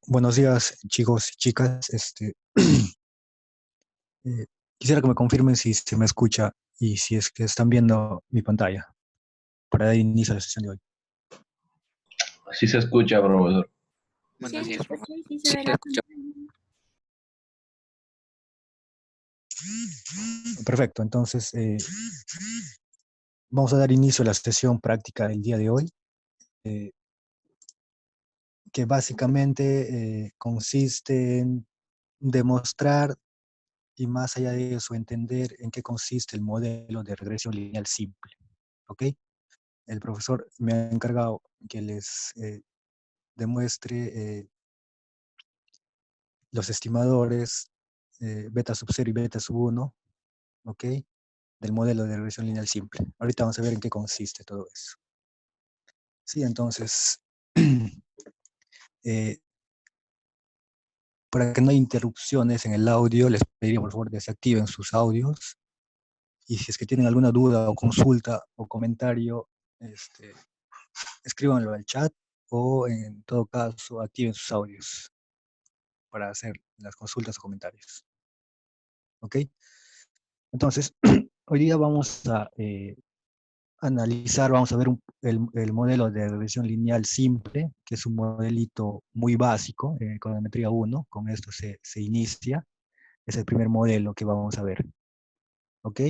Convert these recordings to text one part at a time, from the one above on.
Buenos días, chicos y chicas. Eh, quisiera que me confirmen si se me escucha y si es que están viendo mi pantalla para dar inicio a la sesión de hoy. Sí se escucha, profesor. Buenos días, profe. Sí, se Sí, ve se la escucha. pantalla. Perfecto, entonces vamos a dar inicio a la sesión práctica del día de hoy, eh, que básicamente consiste en demostrar y más allá de eso entender en qué consiste el modelo de regresión lineal simple. ¿Ok? El profesor me ha encargado que les demuestre los estimadores beta sub 0 y beta sub 1, ¿ok? Del modelo de regresión lineal simple. Ahorita vamos a ver en qué consiste todo eso. Sí, entonces, eh, para que no haya interrupciones en el audio, les pediría por favor desactiven sus audios. Y si es que tienen alguna duda o consulta o comentario, escríbanlo al chat o en todo caso activen sus audios para hacer las consultas o comentarios. ¿Ok? Entonces, hoy día vamos a analizar, vamos a ver el modelo de regresión lineal simple, que es un modelito muy básico en econometría 1, con esto se inicia, es el primer modelo que vamos a ver, ¿ok?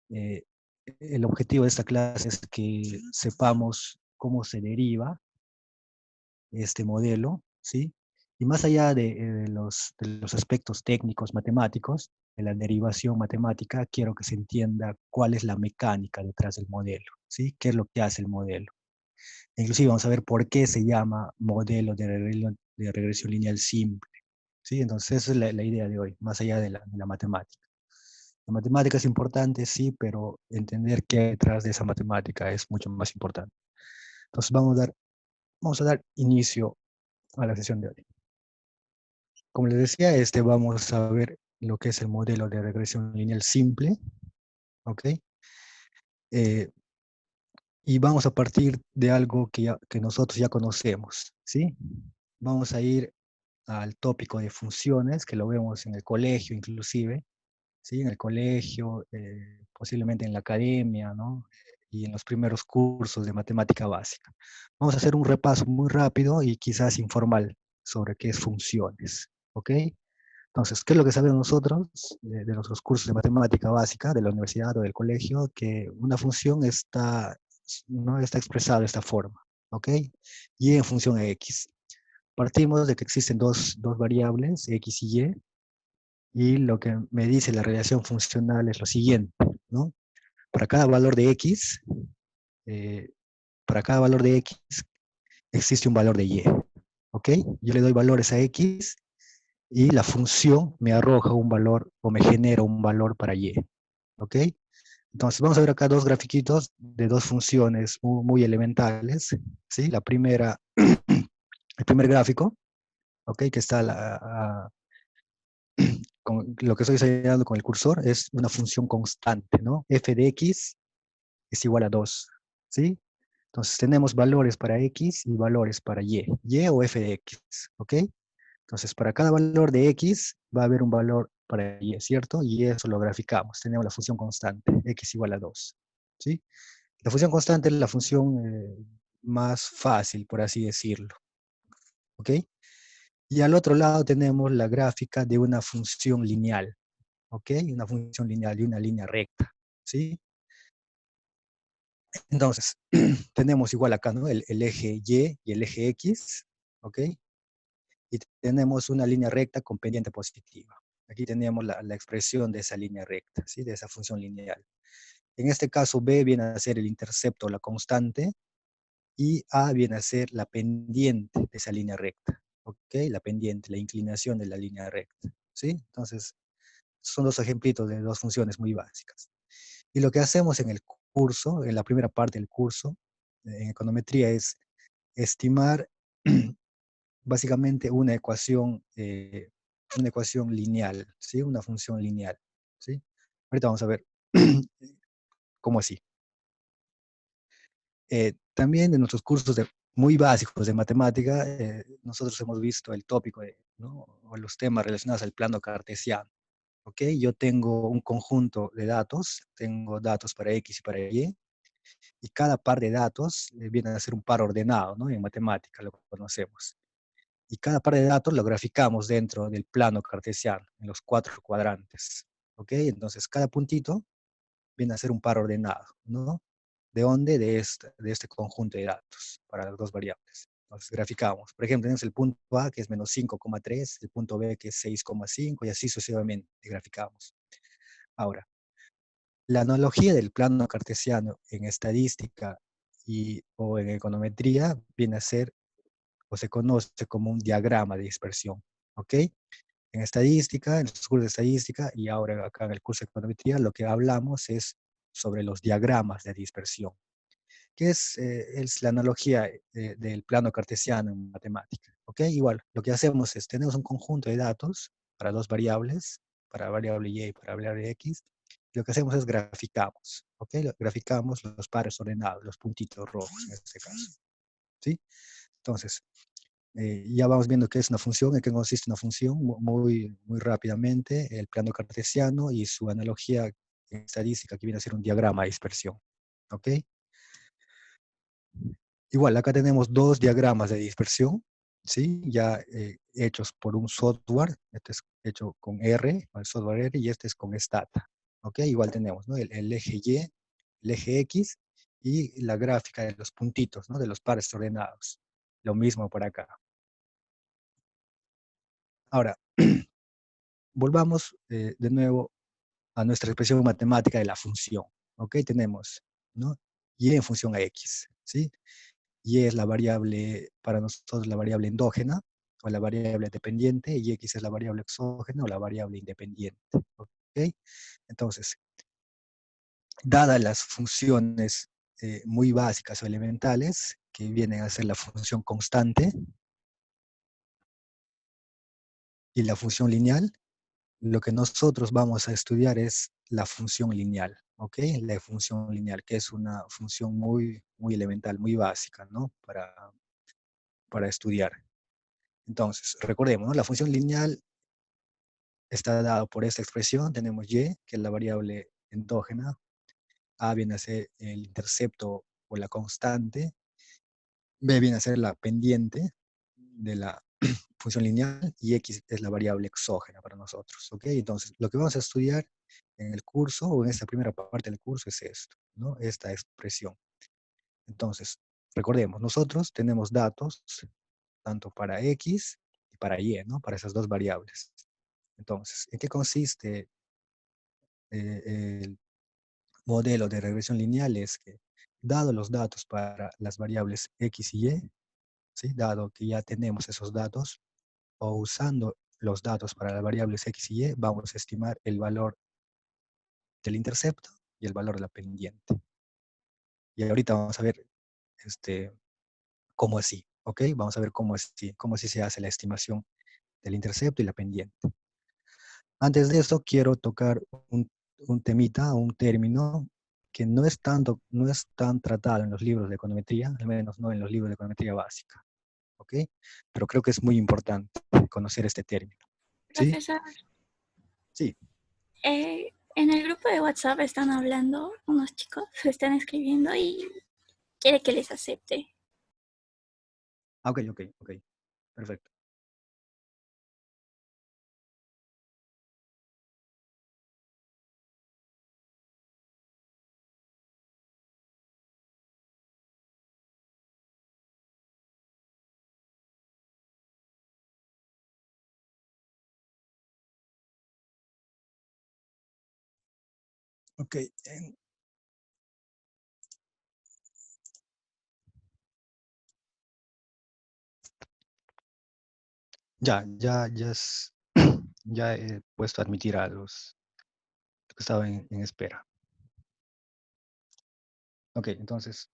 El objetivo de esta clase es que sepamos cómo se deriva este modelo, ¿sí? Y más allá de los aspectos técnicos matemáticos, de la derivación matemática, quiero que se entienda cuál es la mecánica detrás del modelo, ¿sí? ¿Qué es lo que hace el modelo? Inclusive vamos a ver por qué se llama modelo de regresión lineal simple, ¿sí? Entonces esa es la idea de hoy, más allá de la matemática. La matemática es importante, sí, pero entender qué hay detrás de esa matemática es mucho más importante. Entonces vamos a dar inicio a la sesión de hoy. Como les decía, vamos a ver lo que es el modelo de regresión lineal simple, ¿ok? Y vamos a partir de algo que nosotros ya conocemos, ¿sí? Vamos a ir al tópico de funciones, que lo vemos en el colegio inclusive, ¿sí? En el colegio, posiblemente en la academia, ¿no? Y en los primeros cursos de matemática básica. Vamos a hacer un repaso muy rápido y quizás informal sobre qué es funciones, ¿ok? Entonces, ¿qué es lo que sabemos nosotros de nuestros cursos de matemática básica de la universidad o del colegio? Que una función no está expresada de esta forma, ¿ok? Y en función de x. Partimos de que existen dos variables, x y lo que me dice la relación funcional es lo siguiente, ¿no? Para cada valor de x, eh, para cada valor de x existe un valor de y, ¿ok? Yo le doy valores a x y la función me arroja un valor o me genera un valor para y, ¿ok? Entonces vamos a ver acá dos grafiquitos de dos funciones muy elementales, ¿sí? La primera, el primer gráfico, ¿ok? Que está con lo que estoy señalando con el cursor, es una función constante, ¿no? F de x es igual a 2, ¿sí? Entonces tenemos valores para x y valores para y o f de x, ¿ok? Entonces para cada valor de x va a haber un valor para y, ¿cierto? Y eso lo graficamos, tenemos la función constante, x igual a 2, ¿sí? La función constante es la función más fácil, por así decirlo, ¿ok? Y al otro lado tenemos la gráfica de una función lineal, ¿ok? Una función lineal y una línea recta, ¿sí? Entonces, tenemos igual acá, ¿no? El eje Y y el eje X, ¿ok? Y tenemos una línea recta con pendiente positiva. Aquí tenemos la expresión de esa línea recta, ¿sí? De esa función lineal. En este caso, B viene a ser el intercepto, la constante, y A viene a ser la pendiente de esa línea recta, ¿ok? La pendiente, la inclinación de la línea recta, ¿sí? Entonces, son dos ejemplitos de dos funciones muy básicas. Y lo que hacemos en el curso, en la primera parte del curso, en econometría, es estimar básicamente una ecuación lineal, ¿sí? Una función lineal, ¿sí? Ahorita vamos a ver cómo así. También en nuestros cursos muy básicos de matemática, nosotros hemos visto el tópico ¿no? O los temas relacionados al plano cartesiano. ¿Ok? Yo tengo un conjunto de datos, tengo datos para X y para y cada par de datos viene a ser un par ordenado, ¿no? En matemática lo conocemos. Y cada par de datos lo graficamos dentro del plano cartesiano, en los 4 cuadrantes. ¿Ok? Entonces, cada puntito viene a ser un par ordenado, ¿no? ¿De dónde? De este conjunto de datos para las dos variables. Entonces, graficamos. Por ejemplo, tenemos el punto A, que es menos 5,3, el punto B, que es 6,5, y así sucesivamente graficamos. Ahora, la analogía del plano cartesiano en estadística o en econometría viene a ser, o se conoce como un diagrama de dispersión, ¿ok? En estadística, en los cursos de estadística y ahora acá en el curso de econometría, lo que hablamos es sobre los diagramas de dispersión, que es la analogía del plano cartesiano en matemática, ¿ok? Igual, lo que hacemos es, tenemos un conjunto de datos para dos variables, para variable y para variable x, y lo que hacemos es graficamos, ¿ok? Graficamos los pares ordenados, los puntitos rojos en este caso, ¿sí? Entonces, ya vamos viendo qué es una función, en qué consiste una función, muy, muy rápidamente, el plano cartesiano y su analogía en estadística, que viene a ser un diagrama de dispersión, ¿ok? Igual, acá tenemos dos diagramas de dispersión, ¿sí? Ya hechos por un software, este es hecho con R, con el software R, y este es con Stata, ¿ok? Igual tenemos, ¿no? El eje Y, el eje X, y la gráfica de los puntitos, ¿no? De los pares ordenados. Lo mismo por acá. Ahora, volvamos de nuevo a nuestra expresión matemática de la función, ¿ok? Tenemos, ¿no? Y en función a X, ¿sí? Y es la variable, para nosotros la variable endógena, o la variable dependiente, y X es la variable exógena o la variable independiente. ¿Ok? Entonces, dadas las funciones muy básicas o elementales, que vienen a ser la función constante y la función lineal, lo que nosotros vamos a estudiar es la función lineal, ¿ok? La función lineal, que es una función muy, muy elemental, muy básica, ¿no? Para estudiar. Entonces, recordemos, ¿no? La función lineal está dado por esta expresión. Tenemos y, que es la variable endógena. A viene a ser el intercepto o la constante. B viene a ser la pendiente de la función lineal. Y x es la variable exógena para nosotros. ¿Ok? Entonces, lo que vamos a estudiar en el curso o en esta primera parte del curso es esto, ¿no? Esta expresión. Entonces, recordemos, nosotros tenemos datos tanto para x y para y, ¿no? Para esas dos variables. Entonces, ¿en qué consiste el modelo de regresión lineal? Es que, dado los datos para las variables x y y, ¿sí? Dado que ya tenemos esos datos, o usando los datos para las variables x y y, vamos a estimar el valor del intercepto y el valor de la pendiente. Y ahorita vamos a ver cómo así, ¿ok? Vamos a ver cómo así se hace la estimación del intercepto y la pendiente. Antes de eso, quiero tocar un temita, un término que no es tan tratado en los libros de econometría, al menos no en los libros de econometría básica, ¿ok? Pero creo que es muy importante conocer este término, ¿sí? Profesor, Sí. en el grupo de WhatsApp están hablando, unos chicos se están escribiendo y quiere que les acepte. Ok, perfecto. Ok, ya he puesto a admitir a los que estaban en espera. Ok, entonces,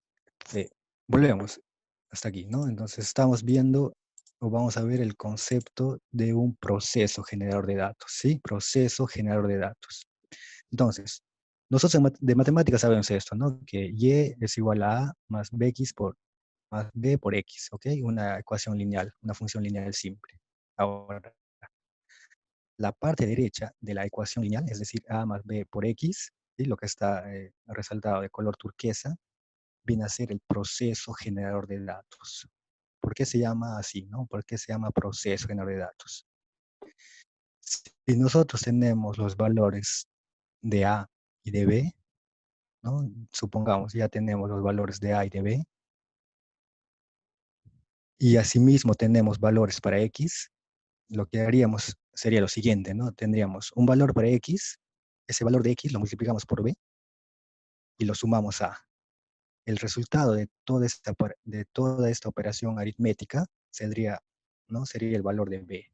volvemos hasta aquí, ¿no? Entonces estamos viendo, o vamos a ver el concepto de un proceso generador de datos, ¿sí? Proceso generador de datos. Entonces, nosotros de matemáticas sabemos esto, ¿no? Que y es igual a A más bx por más B por X, ¿ok? Una ecuación lineal, una función lineal simple. Ahora, la parte derecha de la ecuación lineal, es decir, A más B por X, ¿sí? Lo que está resaltado de color turquesa, viene a ser el proceso generador de datos. ¿Por qué se llama así, no? ¿Por qué se llama proceso generador de datos? Si nosotros tenemos los valores de A y de B, ¿no? Supongamos ya tenemos los valores de A y de B, y asimismo tenemos valores para X, lo que haríamos sería lo siguiente, ¿no? Tendríamos un valor para X, ese valor de X lo multiplicamos por B y lo sumamos a. El resultado de toda esta operación aritmética ¿no? Sería el valor de B.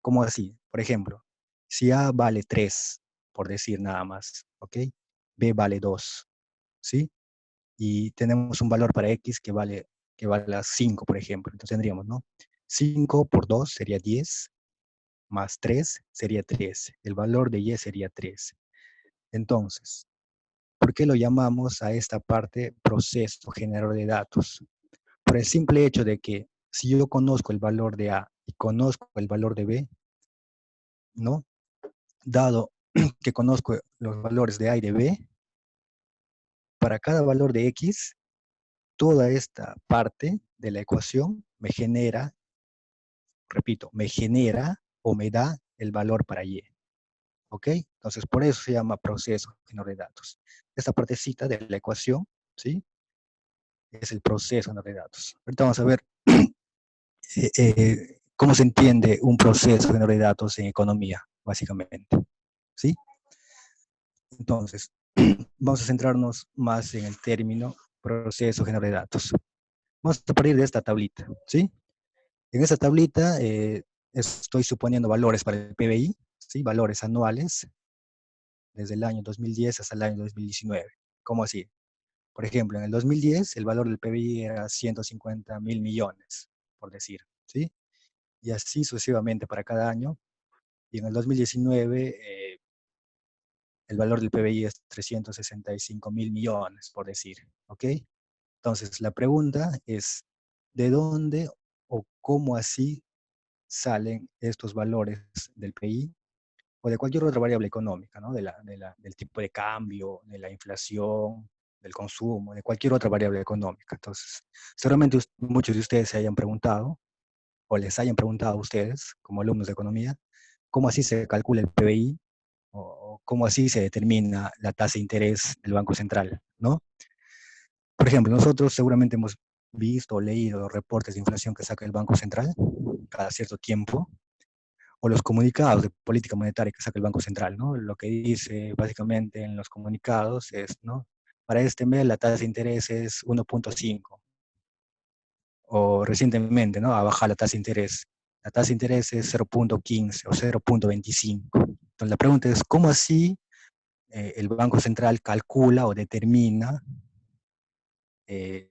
¿Cómo así? Por ejemplo, si A vale 3, por decir nada más, ¿ok? B vale 2, ¿sí? Y tenemos un valor para X que vale 5, por ejemplo. Entonces tendríamos, ¿no? 5 por 2 sería 10, más 3 sería 13. El valor de Y sería 13. Entonces, ¿por qué lo llamamos a esta parte proceso generador de datos? Por el simple hecho de que si yo conozco el valor de A y conozco el valor de B, ¿no? Dado que conozco los valores de A y de B, para cada valor de X, toda esta parte de la ecuación me genera, repito, me genera o me da el valor para Y. ¿Ok? Entonces, por eso se llama proceso generador de datos. Esta partecita de la ecuación, ¿sí? Es el proceso generador de datos. Ahorita vamos a ver cómo se entiende un proceso generador de datos en economía, básicamente. ¿Sí? Entonces, vamos a centrarnos más en el término proceso generador de datos. Vamos a partir de esta tablita, ¿sí? En esta tablita estoy suponiendo valores para el PBI, ¿sí? Valores anuales desde el año 2010 hasta el año 2019. ¿Cómo así? Por ejemplo, en el 2010 el valor del PBI era 150.000 millones, por decir, ¿sí? Y así sucesivamente para cada año. Y en el 2019 el valor del PBI es 365.000 millones, por decir, ¿ok? Entonces, la pregunta es, ¿de dónde o cómo así salen estos valores del PBI o de cualquier otra variable económica, ¿no? Del tipo de cambio, de la inflación, del consumo, de cualquier otra variable económica? Entonces, seguramente muchos de ustedes se hayan preguntado, o les hayan preguntado a ustedes, como alumnos de economía, cómo así se calcula el PBI o cómo así se determina la tasa de interés del Banco Central, ¿no? Por ejemplo, nosotros seguramente hemos visto o leído los reportes de inflación que saca el Banco Central cada cierto tiempo, o los comunicados de política monetaria que saca el Banco Central, ¿no? Lo que dice básicamente en los comunicados es, ¿no? Para este mes la tasa de interés es 1.5, o recientemente, ¿no? Ha bajado la tasa de interés. La tasa de interés es 0.15 o 0.25. Entonces la pregunta es, ¿cómo así el Banco Central calcula o determina eh,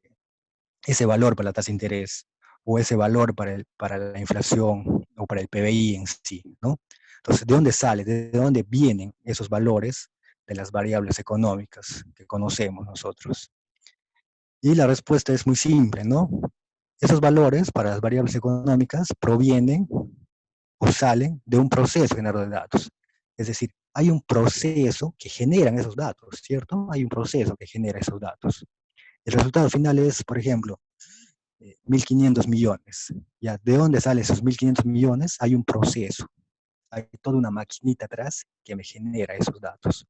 ese valor para la tasa de interés o ese valor para la inflación o para el PBI en sí, ¿no? Entonces, ¿de dónde sale? ¿De dónde vienen esos valores de las variables económicas que conocemos nosotros? Y la respuesta es muy simple, ¿no? Esos valores para las variables económicas provienen o salen de un proceso generador de datos. Es decir, hay un proceso que generan esos datos, ¿cierto? Hay un proceso que genera esos datos. El resultado final es, por ejemplo, 1.500 millones. ¿Ya? ¿De dónde salen esos 1.500 millones? Hay un proceso, hay toda una maquinita atrás que me genera esos datos.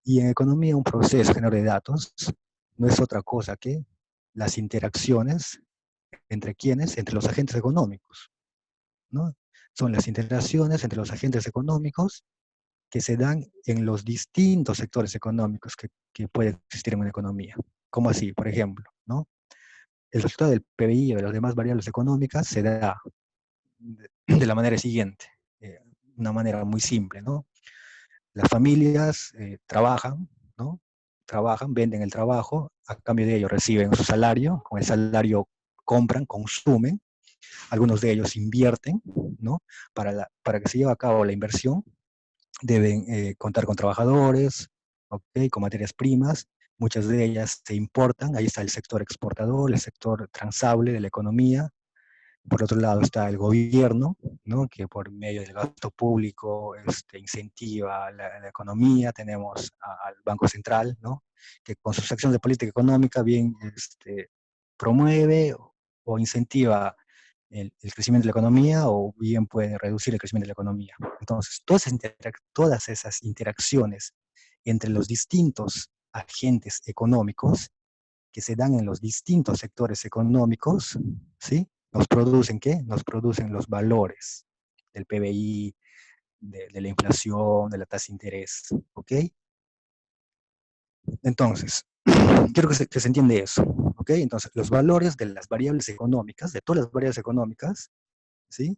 Y en economía un proceso generador de datos no es otra cosa que las interacciones entre quienes, entre los agentes económicos, ¿no? Son las interacciones entre los agentes económicos que se dan en los distintos sectores económicos que puede existir en una economía. ¿Cómo así? Por ejemplo, ¿no? El resultado del PBI o de las demás variables económicas se da de la manera siguiente, una manera muy simple, ¿no? Las familias trabajan, ¿no? Trabajan, venden el trabajo, a cambio de ello reciben su salario, con el salario compran, consumen, algunos de ellos invierten, ¿no? Para que se lleve a cabo la inversión, deben contar con trabajadores, ¿okay? Con materias primas, muchas de ellas se importan, ahí está el sector exportador, el sector transable de la economía. Por otro lado está el gobierno, ¿no? Que por medio del gasto público incentiva la economía. Tenemos al Banco Central, ¿no? Que con sus acciones de política económica bien promueve o incentiva el crecimiento de la economía, o bien puede reducir el crecimiento de la economía. Entonces, todas esas interacciones entre los distintos agentes económicos que se dan en los distintos sectores económicos, ¿sí? ¿Nos producen qué? Nos producen los valores del PBI, de la inflación, de la tasa de interés, ¿ok? Entonces, quiero que se entiende eso, ¿ok? Entonces, los valores de las variables económicas, de todas las variables económicas, ¿sí?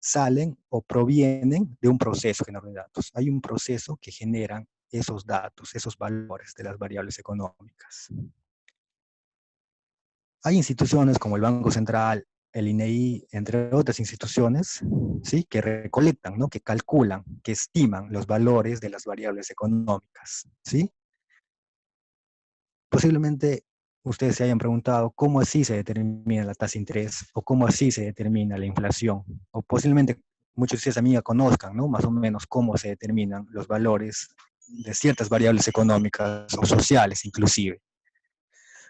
Salen o provienen de un proceso generador de datos. Hay un proceso que generan esos datos, esos valores de las variables económicas. Hay instituciones como el Banco Central, el INEI, entre otras instituciones, ¿sí? Que recolectan, ¿no? Que calculan, que estiman los valores de las variables económicas, ¿sí? Posiblemente ustedes se hayan preguntado cómo así se determina la tasa de interés o cómo así se determina la inflación. O posiblemente muchos de ustedes también ya conozcan, ¿no? Más o menos cómo se determinan los valores de ciertas variables económicas o sociales inclusive.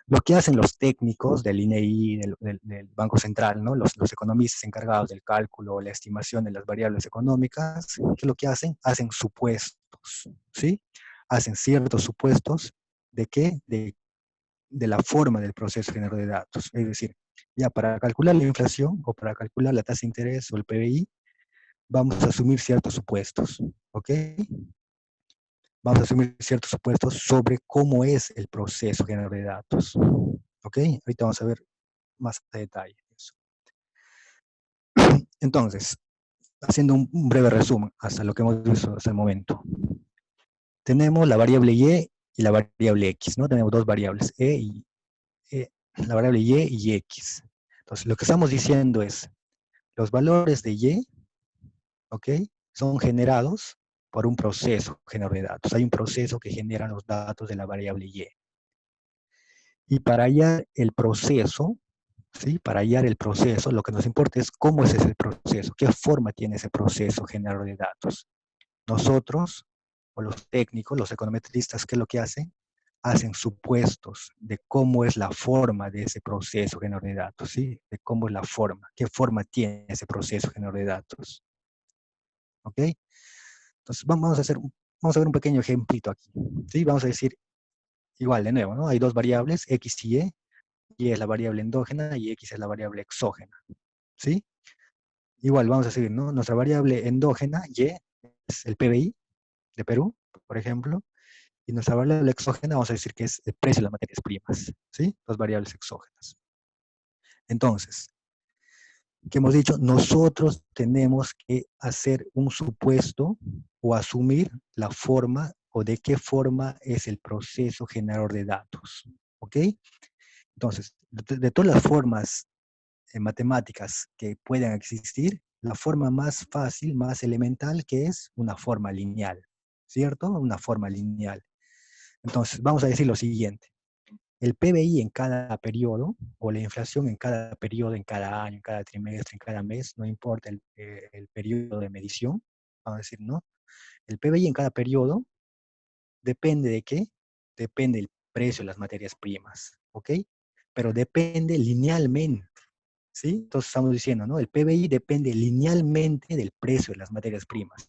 Lo que hacen los técnicos del INEI, del Banco Central, ¿no? Los economistas encargados del cálculo, la estimación de las variables económicas, ¿qué es lo que hacen? Hacen supuestos, ¿sí? Hacen ciertos supuestos de qué? De la forma del proceso generador de datos. Es decir, ya para calcular la inflación o para calcular la tasa de interés o el PBI, vamos a asumir ciertos supuestos, ¿ok? Vamos a asumir ciertos supuestos sobre cómo es el proceso generador de datos, ¿ok? Ahorita vamos a ver más a detalle eso. Entonces, haciendo un breve resumen hasta lo que hemos visto hasta el momento. Tenemos la variable y la variable x, ¿no? Tenemos dos variables, la variable y x. Entonces, lo que estamos diciendo es, los valores de y, ¿ok? Son generados por un proceso generador de datos. Hay un proceso que genera los datos de la variable y. Y para hallar el proceso, ¿sí? Para hallar el proceso, lo que nos importa es cómo es ese proceso, qué forma tiene ese proceso generador de datos. Nosotros, o los técnicos, los econometristas, ¿qué es lo que hacen? Hacen supuestos de cómo es la forma de ese proceso generador de datos, ¿sí? De cómo es la forma, qué forma tiene ese proceso generador de datos. ¿Ok? Entonces vamos a ver un pequeño ejemplito aquí, ¿sí? Vamos a decir, igual de nuevo, ¿no? Hay dos variables, x y y. Y es la variable endógena y x es la variable exógena, ¿sí? Igual vamos a seguir, ¿no? Nuestra variable endógena, y, es el PBI de Perú, por ejemplo, y nuestra variable exógena vamos a decir que es el precio de las materias primas, ¿sí? Dos variables exógenas. Entonces, ¿qué hemos dicho? Nosotros tenemos que hacer un supuesto o asumir la forma o de qué forma es el proceso generador de datos, ¿ok? Entonces, de todas las formas matemáticas que puedan existir, la forma más fácil, más elemental, que es una forma lineal, ¿cierto? Una forma lineal. Entonces, vamos a decir lo siguiente. El PBI en cada periodo, o la inflación en cada periodo, en cada año, en cada trimestre, en cada mes, no importa el periodo de medición, vamos a decir, ¿no? El PBI en cada periodo depende de qué? Depende del precio de las materias primas, ¿ok? Pero depende linealmente, ¿sí? Entonces estamos diciendo, ¿no? El PBI depende linealmente del precio de las materias primas.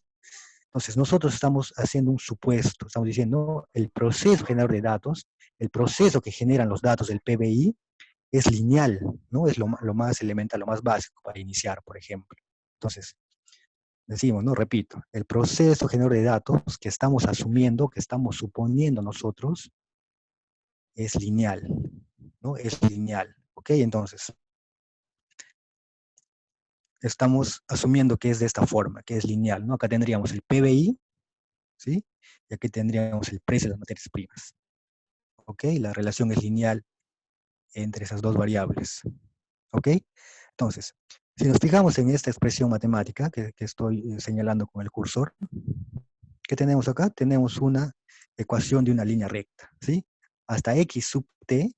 Entonces nosotros estamos haciendo un supuesto, estamos diciendo, ¿no? El proceso generador de datos, el proceso que generan los datos del PBI es lineal, ¿no? Es lo más elemental, lo más básico para iniciar, por ejemplo. Entonces, decimos, ¿no? Repito, el proceso generador de datos que estamos asumiendo, que estamos suponiendo nosotros, es lineal, ¿no? Es lineal, ¿ok? Entonces, estamos asumiendo que es de esta forma, que es lineal, ¿no? Acá tendríamos el PBI, ¿sí? Y aquí tendríamos el precio de las materias primas, ¿ok? La relación es lineal entre esas dos variables, ¿ok? Entonces, si nos fijamos en esta expresión matemática que estoy señalando con el cursor, ¿qué tenemos acá? Tenemos una ecuación de una línea recta, ¿sí? hasta x sub t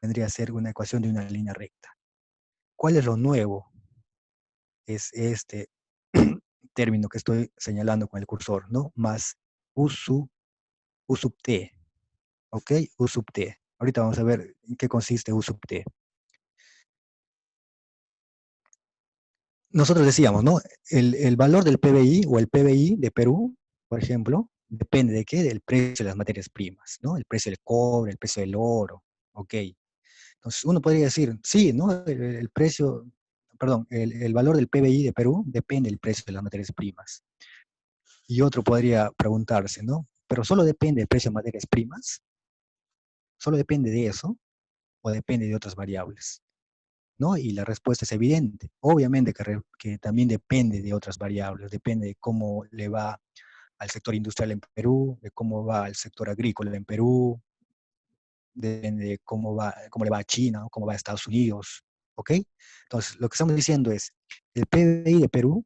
vendría a ser una ecuación de una línea recta. ¿Cuál es lo nuevo? Es este término que estoy señalando con el cursor, ¿no? Más u sub t, ¿ok? U sub t. Ahorita vamos a ver en qué consiste u sub t. Nosotros decíamos, ¿no? El valor del PBI o el PBI de Perú, por ejemplo, depende de qué? Del precio de las materias primas, ¿no? El precio del cobre, el precio del oro, ¿ok? Entonces uno podría decir, sí, ¿no? El precio, perdón, el valor del PBI de Perú depende del precio de las materias primas. Y otro podría preguntarse, ¿no? Pero solo depende del precio de materias primas, solo depende de eso, o depende de otras variables, ¿no? Y la respuesta es evidente. Obviamente que también depende de otras variables, depende de cómo le va al sector industrial en Perú, de cómo va al sector agrícola en Perú, depende de cómo le va a China, o cómo va a Estados Unidos, ¿ok? Entonces, lo que estamos diciendo es, el PBI de Perú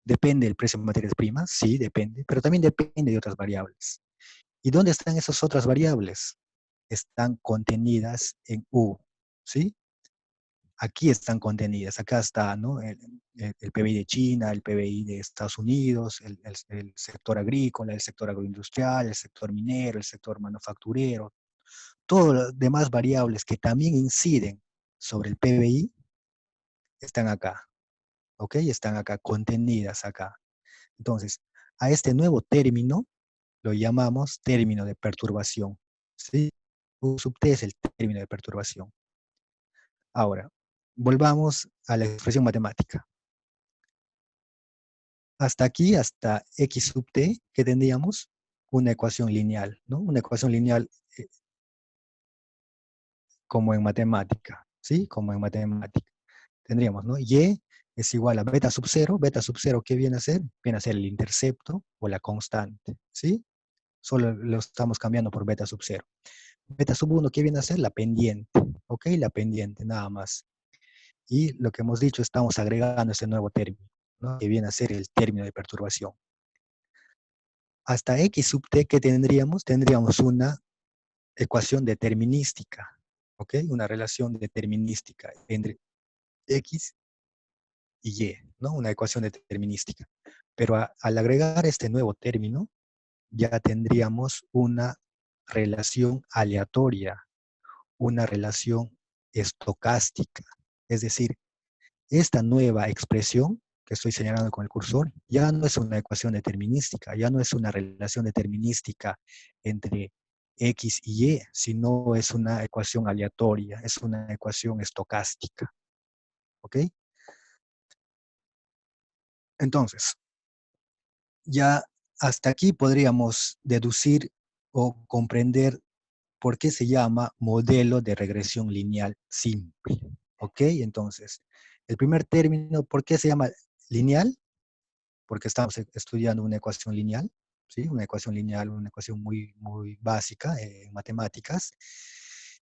depende del precio de materias primas, sí, depende, pero también depende de otras variables. ¿Y dónde están esas otras variables? Están contenidas en U, ¿sí? Aquí están contenidas, acá está, ¿no? El PBI de China, el PBI de Estados Unidos, el sector agrícola, el sector agroindustrial, el sector minero, el sector manufacturero, todas las demás variables que también inciden sobre el PBI están acá, ¿ok? Están acá, contenidas acá. Entonces, a este nuevo término lo llamamos término de perturbación, ¿sí? U sub t es el término de perturbación. Ahora, volvamos a la expresión matemática. Hasta aquí, hasta x sub t, que tendríamos una ecuación lineal, ¿no? Una ecuación lineal como en matemática, ¿sí? Como en matemática. Tendríamos, ¿no? Y es igual a beta sub 0, ¿qué viene a ser? Viene a ser el intercepto o la constante, ¿sí? Solo lo estamos cambiando por beta sub 0. Beta sub 1, ¿qué viene a ser? La pendiente, ¿ok? La pendiente, nada más. Y lo que hemos dicho, estamos agregando ese nuevo término, ¿no? Que viene a ser el término de perturbación. Hasta x sub t, ¿qué tendríamos? Tendríamos una ecuación determinística, ¿ok? Una relación determinística entre x y y, ¿no? Una ecuación determinística. Pero al agregar este nuevo término, ya tendríamos una relación aleatoria, una relación estocástica. Es decir, esta nueva expresión que estoy señalando con el cursor ya no es una ecuación determinística, ya no es una relación determinística entre x y y, sino es una ecuación aleatoria, es una ecuación estocástica. ¿Ok? Entonces, ya hasta aquí podríamos deducir o comprender por qué se llama modelo de regresión lineal simple. ¿Ok? Entonces, el primer término, ¿por qué se llama lineal? Porque estamos estudiando una ecuación lineal, ¿sí? Una ecuación lineal, una ecuación muy, muy básica en matemáticas.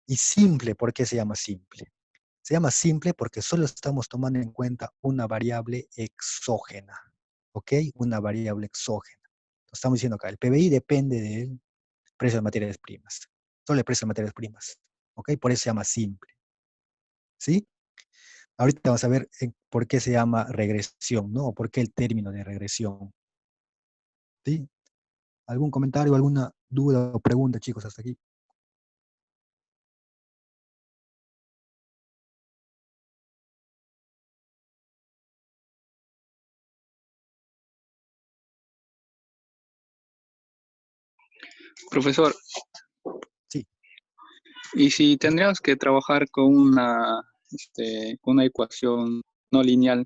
Y simple, ¿por qué se llama simple? Se llama simple porque solo estamos tomando en cuenta una variable exógena, ¿ok? Una variable exógena. Estamos diciendo acá, el PBI depende del precio de materias primas. Solo el precio de materias primas, ¿ok? Por eso se llama simple, ¿sí? Ahorita vamos a ver por qué se llama regresión, ¿no? O por qué el término de regresión, ¿sí? ¿Algún comentario, alguna duda o pregunta, chicos, hasta aquí? Profesor, Sí. ¿y si tendríamos que trabajar con con una ecuación no lineal,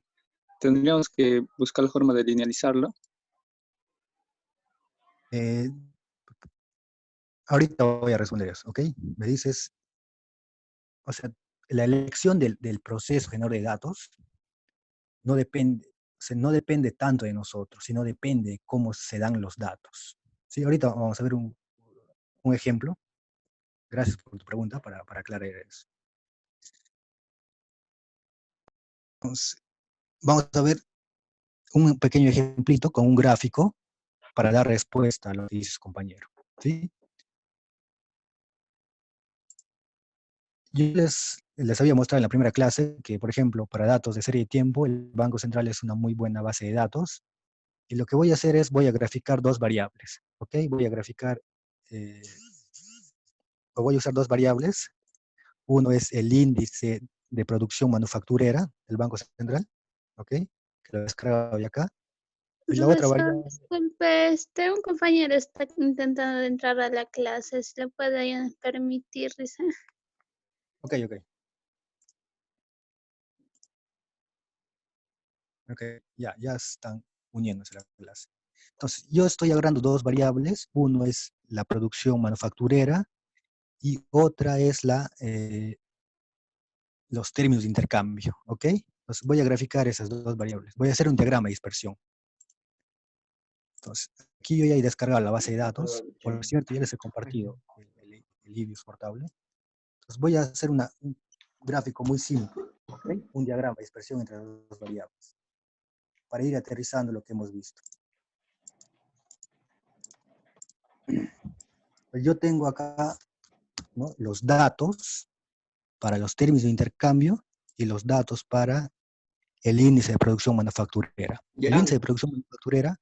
tendríamos que buscar la forma de linealizarlo? Eh, ahorita voy a responder eso, ¿ok? Me dices, o sea, la elección del proceso generador de datos no depende, o sea, no depende tanto de nosotros, sino depende de cómo se dan los datos. Sí, ahorita vamos a ver un ejemplo. Gracias por tu pregunta para aclarar eso. Entonces, vamos a ver un pequeño ejemplito con un gráfico para dar respuesta a lo que dice su compañero. ¿Sí? Yo les había mostrado en la primera clase que, por ejemplo, para datos de serie de tiempo, el Banco Central es una muy buena base de datos. Y lo que voy a hacer es, voy a graficar dos variables, ¿ok? Voy a graficar, o voy a usar dos variables. Uno es el índice de producción manufacturera del Banco Central, ¿ok? Que lo he descargado de acá. Y la otra Profesor, variable, disculpe, un compañero está intentando entrar a la clase, si le puede permitir, dice. ok, ya están uniéndose a la clase. Entonces, yo estoy agarrando dos variables. Uno es la producción manufacturera y otra es los términos de intercambio, ¿ok? Entonces, voy a graficar esas dos variables. Voy a hacer un diagrama de dispersión. Entonces, aquí yo ya he descargado la base de datos. Por cierto, ya les he compartido el IBIOS portable. Entonces, voy a hacer un gráfico muy simple, ¿ok? Un diagrama de dispersión entre las dos variables, para ir aterrizando lo que hemos visto. Pues yo tengo acá, ¿no?, los datos para los términos de intercambio y los datos para el índice de producción manufacturera. El índice de producción manufacturera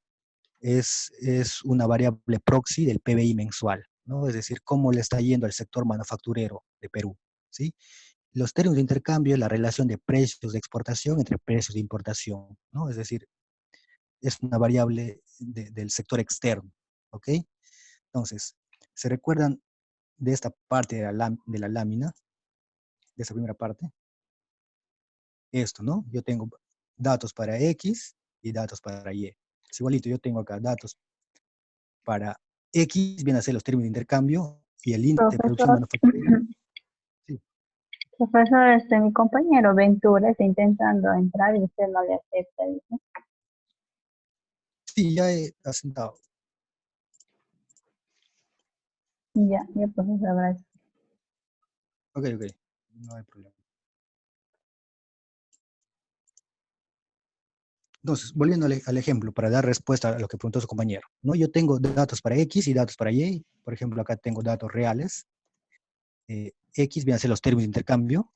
es una variable proxy del PBI mensual, ¿no? Es decir, cómo le está yendo al sector manufacturero de Perú, ¿sí? Los términos de intercambio es la relación de precios de exportación entre precios de importación, ¿no? Es decir, es una variable del sector externo, ¿ok? Entonces, ¿se recuerdan de esta parte de la lámina, de esa primera parte? Esto, ¿no? Yo tengo datos para X y datos para Y. Es igualito, yo tengo acá datos para X, vienen a ser los términos de intercambio, y el índice de producción Profesor, manufacturera. Sí, profesor, mi compañero Ventura está intentando entrar y usted no le acepta, dice. sí, ya he asentado. Ya, profesor, gracias. Ok, no hay problema. Entonces, volviendo al ejemplo, para dar respuesta a lo que preguntó su compañero, ¿no? Yo tengo datos para X y datos para Y. Por ejemplo, acá tengo datos reales. X viene a ser los términos de intercambio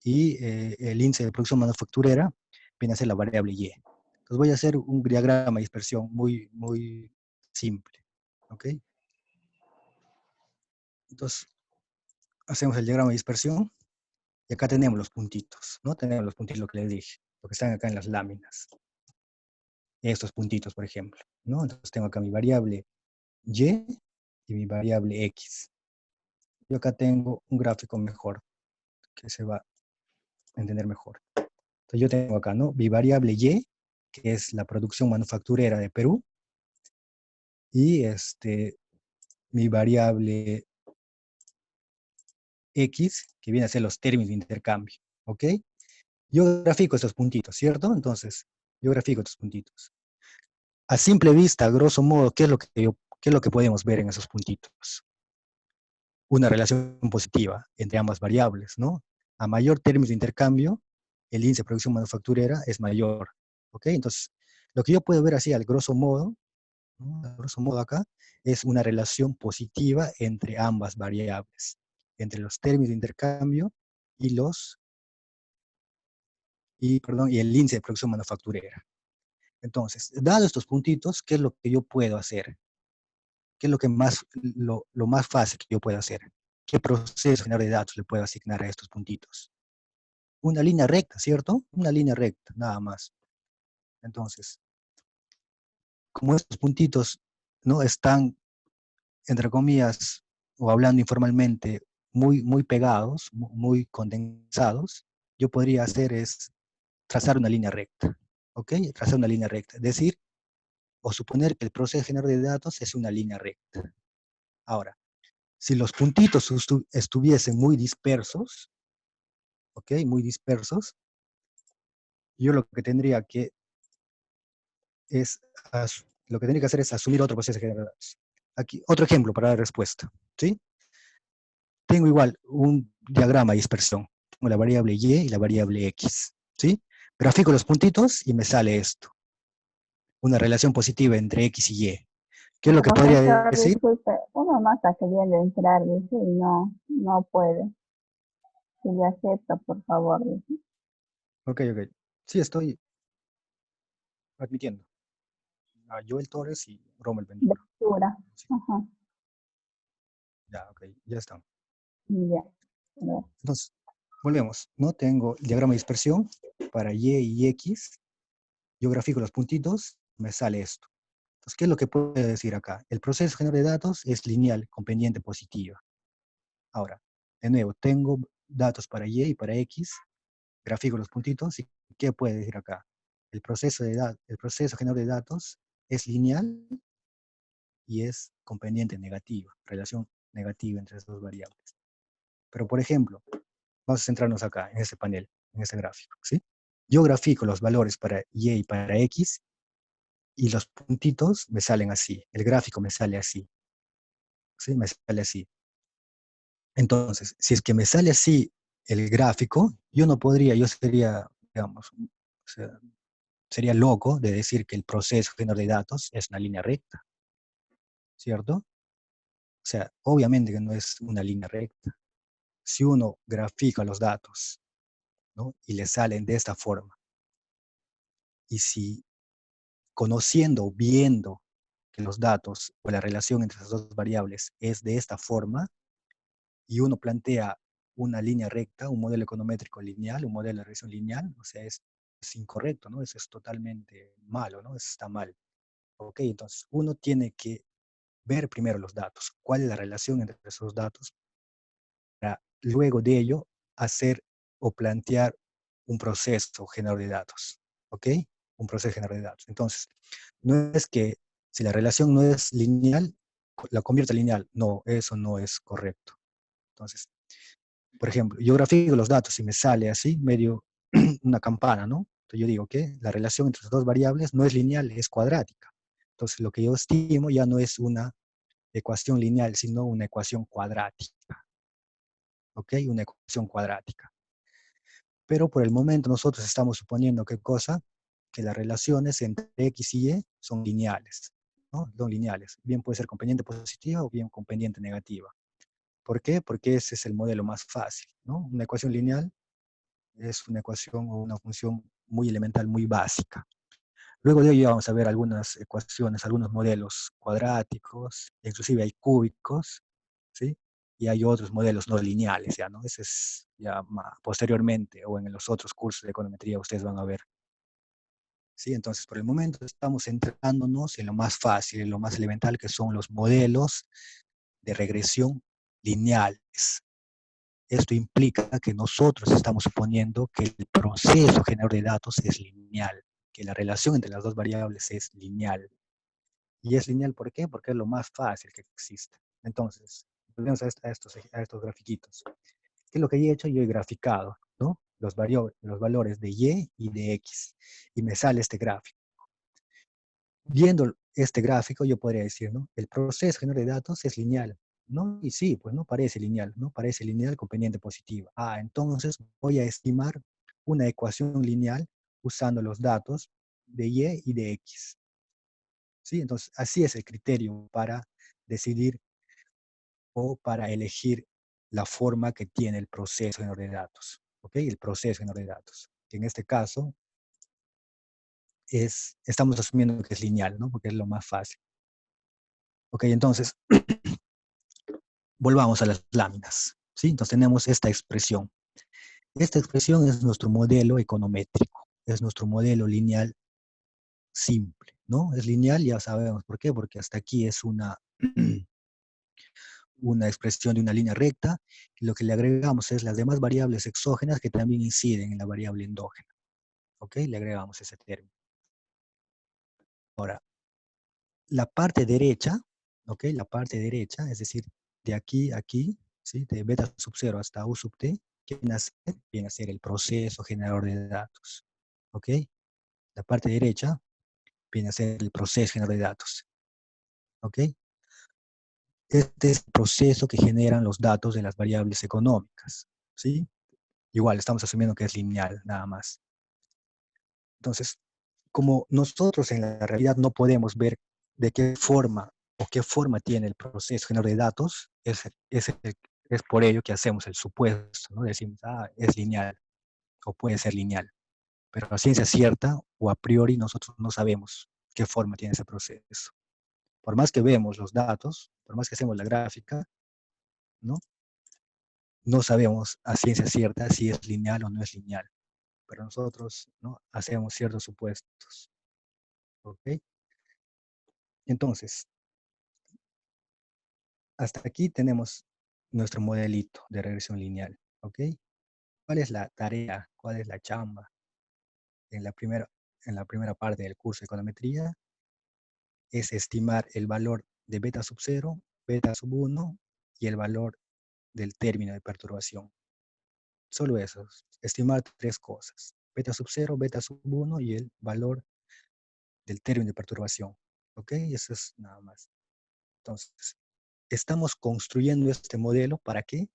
y el índice de producción manufacturera viene a ser la variable Y. Entonces voy a hacer un diagrama de dispersión muy simple, ¿ok? Entonces, hacemos el diagrama de dispersión y acá tenemos los puntitos, ¿no? Tenemos los puntitos, lo que les dije, lo que están acá en las láminas. Estos puntitos, por ejemplo, ¿no? Entonces tengo acá mi variable Y y mi variable X. Yo acá tengo un gráfico mejor, que se va a entender mejor. Entonces yo tengo acá, ¿no?, mi variable Y, que es la producción manufacturera de Perú, y mi variable X, que viene a ser los términos de intercambio, ¿ok? Yo grafico estos puntitos, ¿cierto? Entonces, yo grafico estos puntitos. A simple vista, a grosso modo, ¿qué es lo que podemos ver en esos puntitos? Una relación positiva entre ambas variables, ¿no? A mayor términos de intercambio, el índice de producción manufacturera es mayor, ¿ok? Entonces, lo que yo puedo ver así, al grosso modo, ¿no?, al grosso modo acá, es una relación positiva entre ambas variables, entre los términos de intercambio y y el índice de producción manufacturera. Entonces, dado estos puntitos, ¿qué es lo que yo puedo hacer? ¿Qué es lo más fácil que yo puedo hacer? ¿Qué proceso general de datos le puedo asignar a estos puntitos? Una línea recta, ¿cierto? Una línea recta, nada más. Entonces, como estos puntitos no están, entre comillas, o hablando informalmente, muy pegados, muy condensados, yo podría hacer es trazar una línea recta, ¿ok? Trazar una línea recta, es decir, o suponer que el proceso general de datos es una línea recta. Ahora, si los puntitos estuviesen muy dispersos, ¿ok? Muy dispersos, yo lo que tendría que hacer es asumir otro proceso general de datos. Aquí, otro ejemplo para dar respuesta, ¿sí? Tengo igual un diagrama de dispersión. Tengo la variable Y y la variable X, ¿sí? Grafico los puntitos y me sale esto. Una relación positiva entre X y Y. ¿Qué es lo que podría Profesor, decir? disculpe, uno más está queriendo entrar, dice, y no puede. Si le acepta, por favor. Dice. Ok. Sí, estoy admitiendo. A Joel Torres y Rommel Ventura. Ventura. Sí, Ajá. ya, ok, ya están. Ya. Ya. Entonces, volvemos. No tengo el diagrama de dispersión para Y y X. Yo grafico los puntitos, me sale esto. Entonces, ¿qué es lo que puedo decir acá? El proceso general de datos es lineal con pendiente positiva. Ahora, de nuevo, tengo datos para Y y para X, grafico los puntitos, ¿y qué puede decir acá? El proceso general de datos es lineal y es con pendiente negativa, relación negativa entre esas dos variables. Pero, por ejemplo, vamos a centrarnos acá, en ese panel, en ese gráfico, ¿sí? Yo grafico los valores para Y y para X, y los puntitos me salen así, el gráfico me sale así, ¿sí? Me sale así. Entonces, si es que me sale así el gráfico, yo sería, digamos, o sea, sería loco de decir que el proceso general de datos es una línea recta, ¿cierto? O sea, obviamente que no es una línea recta. Si uno grafica los datos, ¿no? Y le salen de esta forma, y si conociendo, viendo que los datos o la relación entre esas dos variables es de esta forma, y uno plantea una línea recta, un modelo econométrico lineal, un modelo de regresión lineal, o sea, es incorrecto, ¿no? Eso es totalmente malo, ¿no? Eso está mal. Ok, entonces uno tiene que ver primero los datos, cuál es la relación entre esos datos, para luego de ello hacer o plantear un proceso generador de datos, ¿ok? Un proceso generador de datos. Entonces, no es que si la relación no es lineal, la convierta en lineal. No, eso no es correcto. Entonces, por ejemplo, yo grafico los datos y me sale así, medio una campana, ¿no? Entonces yo digo que la relación entre las dos variables no es lineal, es cuadrática. Entonces lo que yo estimo ya no es una ecuación lineal, sino una ecuación cuadrática. ¿Ok? Una ecuación cuadrática. Pero por el momento nosotros estamos suponiendo ¿qué cosa? Que las relaciones entre X y Y son lineales, ¿no? Son lineales. Bien puede ser con pendiente positiva o bien con pendiente negativa. ¿Por qué? Porque ese es el modelo más fácil, ¿no? Una ecuación lineal es una ecuación o una función muy elemental, muy básica. Luego de ello vamos a ver algunas ecuaciones, algunos modelos cuadráticos, inclusive hay cúbicos, ¿sí? Y hay otros modelos no lineales, ¿ya? ¿No? Ese es ya posteriormente o en los otros cursos de econometría ustedes van a ver. ¿Sí? Entonces, por el momento estamos centrándonos en lo más fácil, en lo más elemental, que son los modelos de regresión lineales. Esto implica que nosotros estamos suponiendo que el proceso generador de datos es lineal, que la relación entre las dos variables es lineal. ¿Y es lineal por qué? Porque es lo más fácil que existe. Entonces, volvemos a estos grafiquitos. ¿Qué es lo que he hecho? Yo he graficado, ¿no? Los valores de Y y de X. Y me sale este gráfico. Viendo este gráfico, yo podría decir, ¿no? El proceso generador de datos es lineal, ¿no? Y sí, pues no parece lineal, ¿no? Parece lineal con pendiente positiva. Ah, entonces voy a estimar una ecuación lineal usando los datos de Y y de X. ¿Sí? Entonces, así es el criterio para decidir o para elegir la forma que tiene el proceso generador de datos. ¿Ok? El proceso generador de datos. Que en este caso estamos asumiendo que es lineal, ¿no? Porque es lo más fácil. Ok, entonces, volvamos a las láminas, ¿sí? Entonces tenemos esta expresión. Esta expresión es nuestro modelo econométrico, es nuestro modelo lineal simple, ¿no? Es lineal, ya sabemos por qué, porque hasta aquí es una expresión de una línea recta, y lo que le agregamos es las demás variables exógenas que también inciden en la variable endógena. ¿Ok? Le agregamos ese término. Ahora, la parte derecha, ¿ok? La parte derecha, es decir, de aquí a aquí, ¿sí? De beta sub 0 hasta u sub t, ¿qué viene a ser el proceso generador de datos. ¿Ok? La parte derecha viene a ser el proceso generador de datos. ¿Ok? Este es el proceso que generan los datos de las variables económicas. ¿Sí? Igual, estamos asumiendo que es lineal, nada más. Entonces, como nosotros en la realidad no podemos ver de qué forma o qué forma tiene el proceso generador de datos, es Es por ello que hacemos el supuesto, ¿no? Decimos, es lineal o puede ser lineal. Pero a ciencia cierta o a priori nosotros no sabemos qué forma tiene ese proceso. Por más que vemos los datos, por más que hacemos la gráfica, ¿no? No sabemos a ciencia cierta si es lineal o no es lineal. Pero nosotros, ¿no? Hacemos ciertos supuestos. ¿Ok? Entonces, hasta aquí tenemos nuestro modelito de regresión lineal. ¿Ok? ¿Cuál es la tarea? ¿Cuál es la chamba? En la primera parte del curso de econometría es estimar el valor de beta sub 0, beta sub 1 y el valor del término de perturbación. Solo eso, estimar 3 cosas. Beta sub 0, beta sub 1 y el valor del término de perturbación. ¿Ok? Eso es nada más. Entonces, estamos construyendo este modelo, ¿para qué?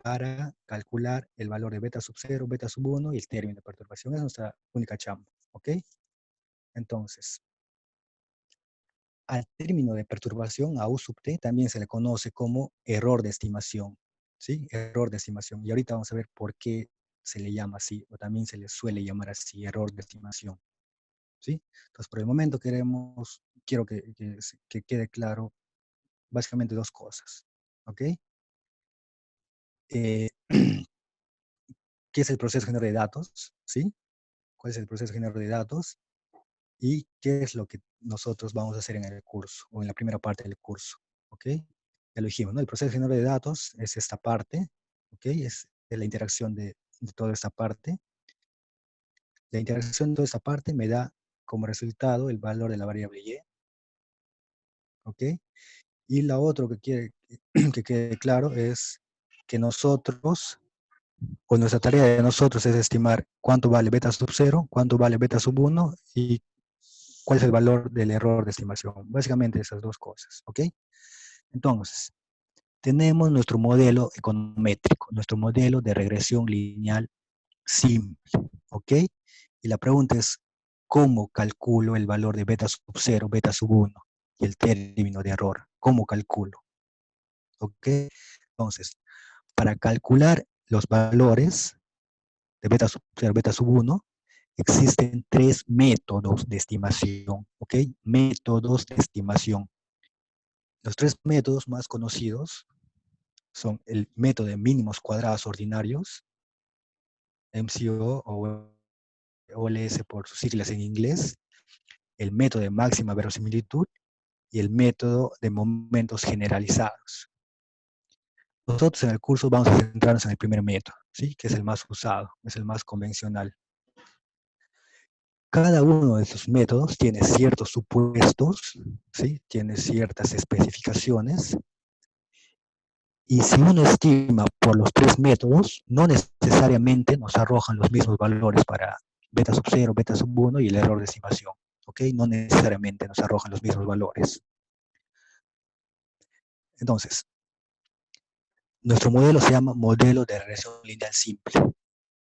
Para calcular el valor de beta sub 0, beta sub 1 y el término de perturbación. Es nuestra única chamba. ¿Ok? Entonces, al término de perturbación, a U sub t, también se le conoce como error de estimación. ¿Sí? Error de estimación. Y ahorita vamos a ver por qué se le llama así, o también se le suele llamar así, error de estimación. ¿Sí? Entonces, por el momento quiero que quede claro básicamente 2 cosas. ¿Ok? ¿Qué es el proceso generador de datos? ¿Sí? ¿Cuál es el proceso generador de datos? Y qué es lo que nosotros vamos a hacer en el curso, o en la primera parte del curso. ¿Ok? Ya lo dijimos, ¿no? El proceso generador de datos es esta parte. ¿Ok? Es la interacción de toda esta parte. La interacción de toda esta parte me da como resultado el valor de la variable y. ¿Ok? Y lo otro que quede claro es que nosotros, o nuestra tarea de nosotros es estimar cuánto vale beta sub 0, cuánto vale beta sub 1 y cuál es el valor del error de estimación. Básicamente esas 2 cosas. ¿Ok? Entonces, tenemos nuestro modelo econométrico, nuestro modelo de regresión lineal simple. ¿Ok? Y la pregunta es, ¿cómo calculo el valor de beta sub 0, beta sub 1 y el término de error? ¿Cómo calculo? ¿Ok? Entonces, para calcular los valores de beta sub 0, beta sub 1, existen 3 métodos de estimación. ¿Ok? Métodos de estimación. Los 3 métodos más conocidos son el método de mínimos cuadrados ordinarios, MCO o OLS por sus siglas en inglés, el método de máxima verosimilitud y el método de momentos generalizados. Nosotros en el curso vamos a centrarnos en el primer método, ¿sí? Que es el más usado, es el más convencional. Cada uno de estos métodos tiene ciertos supuestos, ¿sí? Tiene ciertas especificaciones. Y si uno estima por los 3 métodos, no necesariamente nos arrojan los mismos valores para beta sub 0, beta sub 1 y el error de estimación. ¿Ok? No necesariamente nos arrojan los mismos valores. Entonces, nuestro modelo se llama modelo de regresión lineal simple.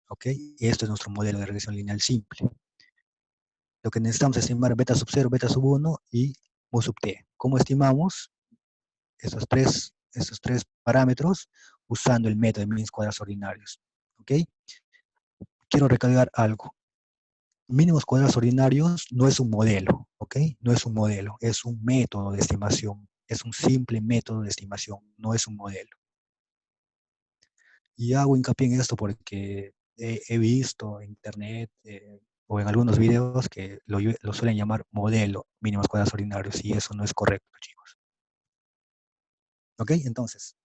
¿Ok? Y esto es nuestro modelo de regresión lineal simple. Lo que necesitamos es estimar beta sub 0, beta sub 1 y mu sub t. ¿Cómo estimamos estos tres parámetros? Usando el método de mínimos cuadrados ordinarios. ¿Ok? Quiero recalcar algo. Mínimos cuadrados ordinarios no es un modelo, ¿ok? No es un modelo, es un método de estimación. Es un simple método de estimación, no es un modelo. Y hago hincapié en esto porque he visto en internet o en algunos videos que lo suelen llamar modelo mínimos cuadrados ordinarios y eso no es correcto, chicos. ¿Ok? Entonces,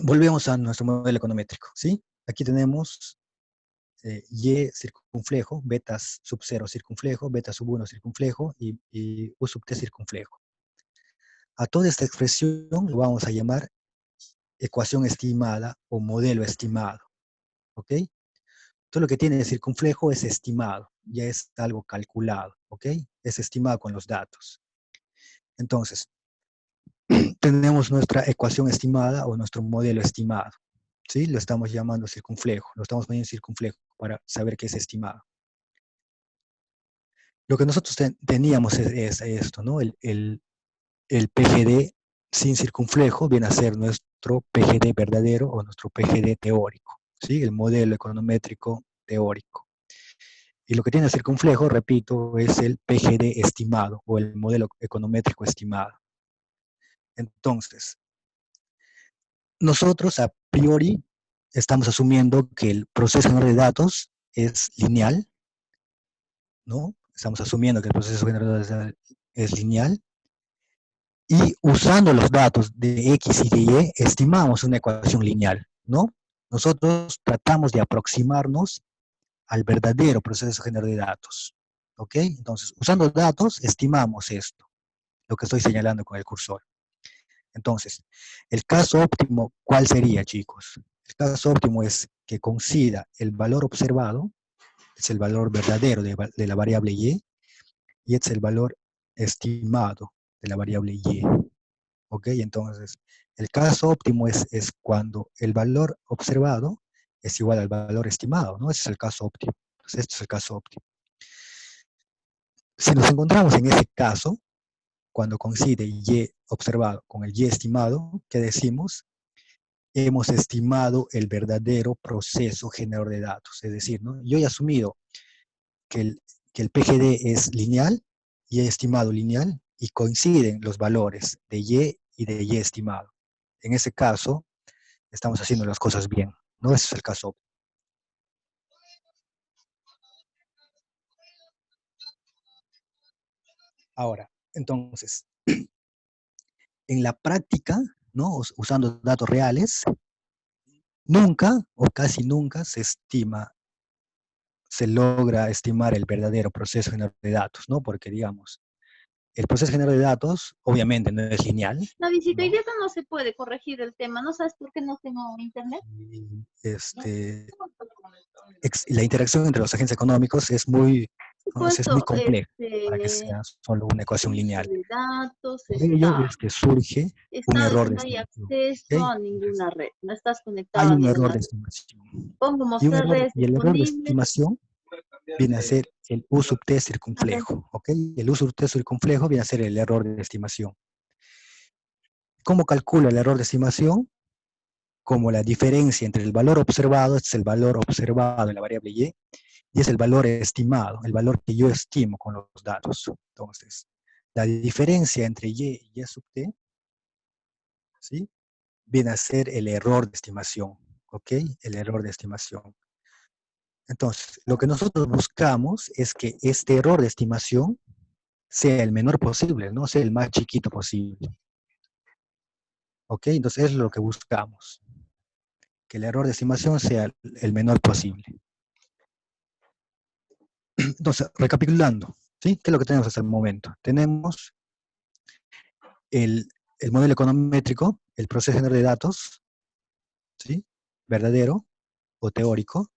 volvemos a nuestro modelo econométrico, ¿sí? Aquí tenemos y circunflejo, beta sub 0 circunflejo, beta sub 1 circunflejo y u sub t circunflejo. A toda esta expresión lo vamos a llamar ecuación estimada o modelo estimado. ¿Ok? Todo lo que tiene de circunflejo es estimado, ya es algo calculado. ¿Ok? Es estimado con los datos. Entonces, tenemos nuestra ecuación estimada o nuestro modelo estimado. ¿Sí? Lo estamos llamando circunflejo, lo estamos poniendo circunflejo para saber qué es estimado. Lo que nosotros teníamos es esto, ¿no? El PGD sin circunflejo viene a ser nuestro PGD verdadero o nuestro PGD teórico, ¿sí? El modelo econométrico teórico. Y lo que tiene circunflejo, repito, es el PGD estimado o el modelo econométrico estimado. Entonces, nosotros a priori estamos asumiendo que el proceso general de datos es lineal, ¿no? Estamos asumiendo que el proceso general de datos es lineal, y usando los datos de X y de Y, estimamos una ecuación lineal, ¿no? Nosotros tratamos de aproximarnos al verdadero proceso general de datos, ¿ok? Entonces, usando datos, estimamos esto, lo que estoy señalando con el cursor. Entonces, el caso óptimo, ¿cuál sería, chicos? El caso óptimo es que coincida el valor observado, es el valor verdadero de la variable Y es el valor estimado de la variable Y. ¿Ok? Entonces, el caso óptimo es cuando el valor observado es igual al valor estimado, ¿no? Ese es el caso óptimo. Entonces, este es el caso óptimo. Si nos encontramos en ese caso, cuando coincide Y observado con el Y estimado, ¿qué decimos? Hemos estimado el verdadero proceso generador de datos. Es decir, ¿no? Yo he asumido que el PGD es lineal, y he estimado lineal, y coinciden los valores de y de Y estimado. En ese caso, estamos haciendo las cosas bien, ¿no? Ese es el caso óptimo. Ahora, entonces, en la práctica, ¿no? Usando datos reales, nunca o casi nunca se logra estimar el verdadero proceso generador de datos, ¿no? Porque, digamos, el proceso generador de datos obviamente no es lineal. No, visita, ¿no? hoy día no se puede corregir el tema. ¿No sabes por qué no tengo internet? La interacción entre los agentes económicos es muy, ¿no? Es muy Supuesto, compleja para que sea solo una ecuación lineal. de datos, Por ello es que surge un error de no hay estimación. acceso ¿Ok? a ninguna red, no estás Hay conectado a un error ninguna de red. estimación. Pongo Y mostrar redes el error de disponibles. estimación viene a ser el U sub T circunflejo. ¿Ok? El U sub T circunflejo viene a ser el error de estimación. ¿Cómo calcula el error de estimación? Como la diferencia entre el valor observado, este es el valor observado de la variable Y es el valor estimado, el valor que yo estimo con los datos. Entonces, la diferencia entre Y y Y sub T, ¿sí? Viene a ser el error de estimación, ¿ok? El error de estimación. Entonces, lo que nosotros buscamos es que este error de estimación sea el menor posible, no sea el más chiquito posible. ¿Ok? Entonces, es lo que buscamos. Que el error de estimación sea el menor posible. Entonces, recapitulando, ¿sí? ¿Qué es lo que tenemos hasta el momento? Tenemos el modelo econométrico, el proceso general de datos, ¿sí? Verdadero o teórico.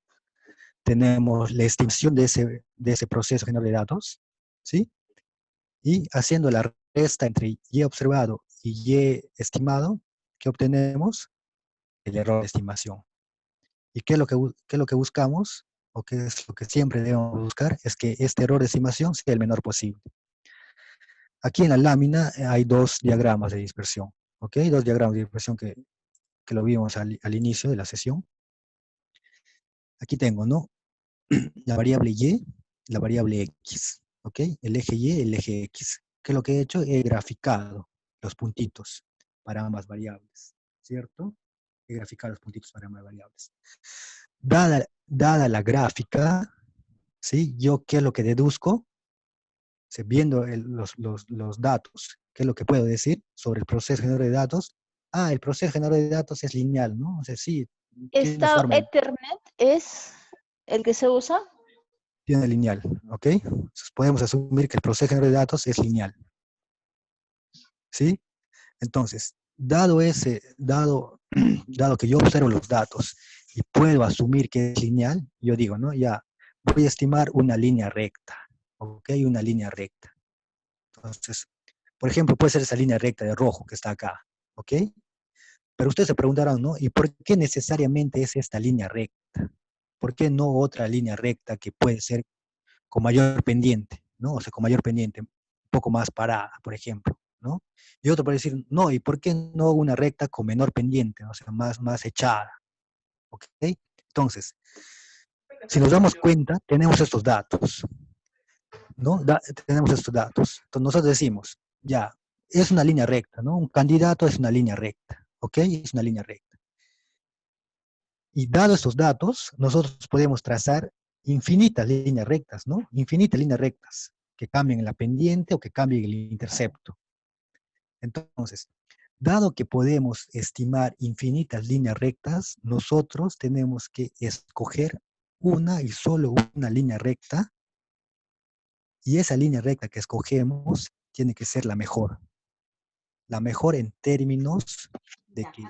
Tenemos la estimación de ese proceso general de datos, ¿sí? Y haciendo la resta entre Y observado y Y estimado, ¿qué obtenemos? El error de estimación. ¿Y qué es lo que buscamos? O qué es lo que siempre debemos buscar, es que este error de estimación sea el menor posible. Aquí en la lámina hay dos diagramas de dispersión, ¿ok? Dos diagramas de dispersión que lo vimos al inicio de la sesión. Aquí tengo, ¿no? La variable Y, la variable X, ¿ok? El eje Y, el eje X. ¿Qué es lo que he hecho? He graficado los puntitos para ambas variables, ¿cierto? He graficado los puntitos para ambas variables. Dada la gráfica, ¿sí? Yo, ¿qué es lo que deduzco? Viendo los datos, ¿qué es lo que puedo decir sobre el proceso generador de datos? Ah, el proceso generador de datos es lineal, ¿no? O sea, sí, tiene forma. Ethernet es el que se usa. Tiene lineal, ¿ok? Entonces podemos asumir que el proceso generador de datos es lineal. ¿Sí? Entonces, dado que yo observo los datos y puedo asumir que es lineal, yo digo, ¿no? Ya, voy a estimar una línea recta, ¿ok? Una línea recta. Entonces, por ejemplo, puede ser esa línea recta de rojo que está acá, ¿ok? Pero ustedes se preguntarán, ¿no? ¿Y por qué necesariamente es esta línea recta? ¿Por qué no otra línea recta que puede ser con mayor pendiente, ¿no? O sea, con mayor pendiente, un poco más parada, por ejemplo, ¿no? Y otro puede decir, no, ¿y por qué no una recta con menor pendiente? O sea, más echada, ¿ok? Entonces, si nos damos cuenta, tenemos estos datos, ¿no? Tenemos estos datos. Entonces nosotros decimos, ya, es una línea recta, ¿no? Un candidato es una línea recta, ¿ok? Es una línea recta. Y dados estos datos, nosotros podemos trazar infinitas líneas rectas, ¿no? Infinitas líneas rectas que cambien la pendiente o que cambien el intercepto. Entonces, dado que podemos estimar infinitas líneas rectas, nosotros tenemos que escoger una y solo una línea recta, y esa línea recta que escogemos tiene que ser la mejor en términos de que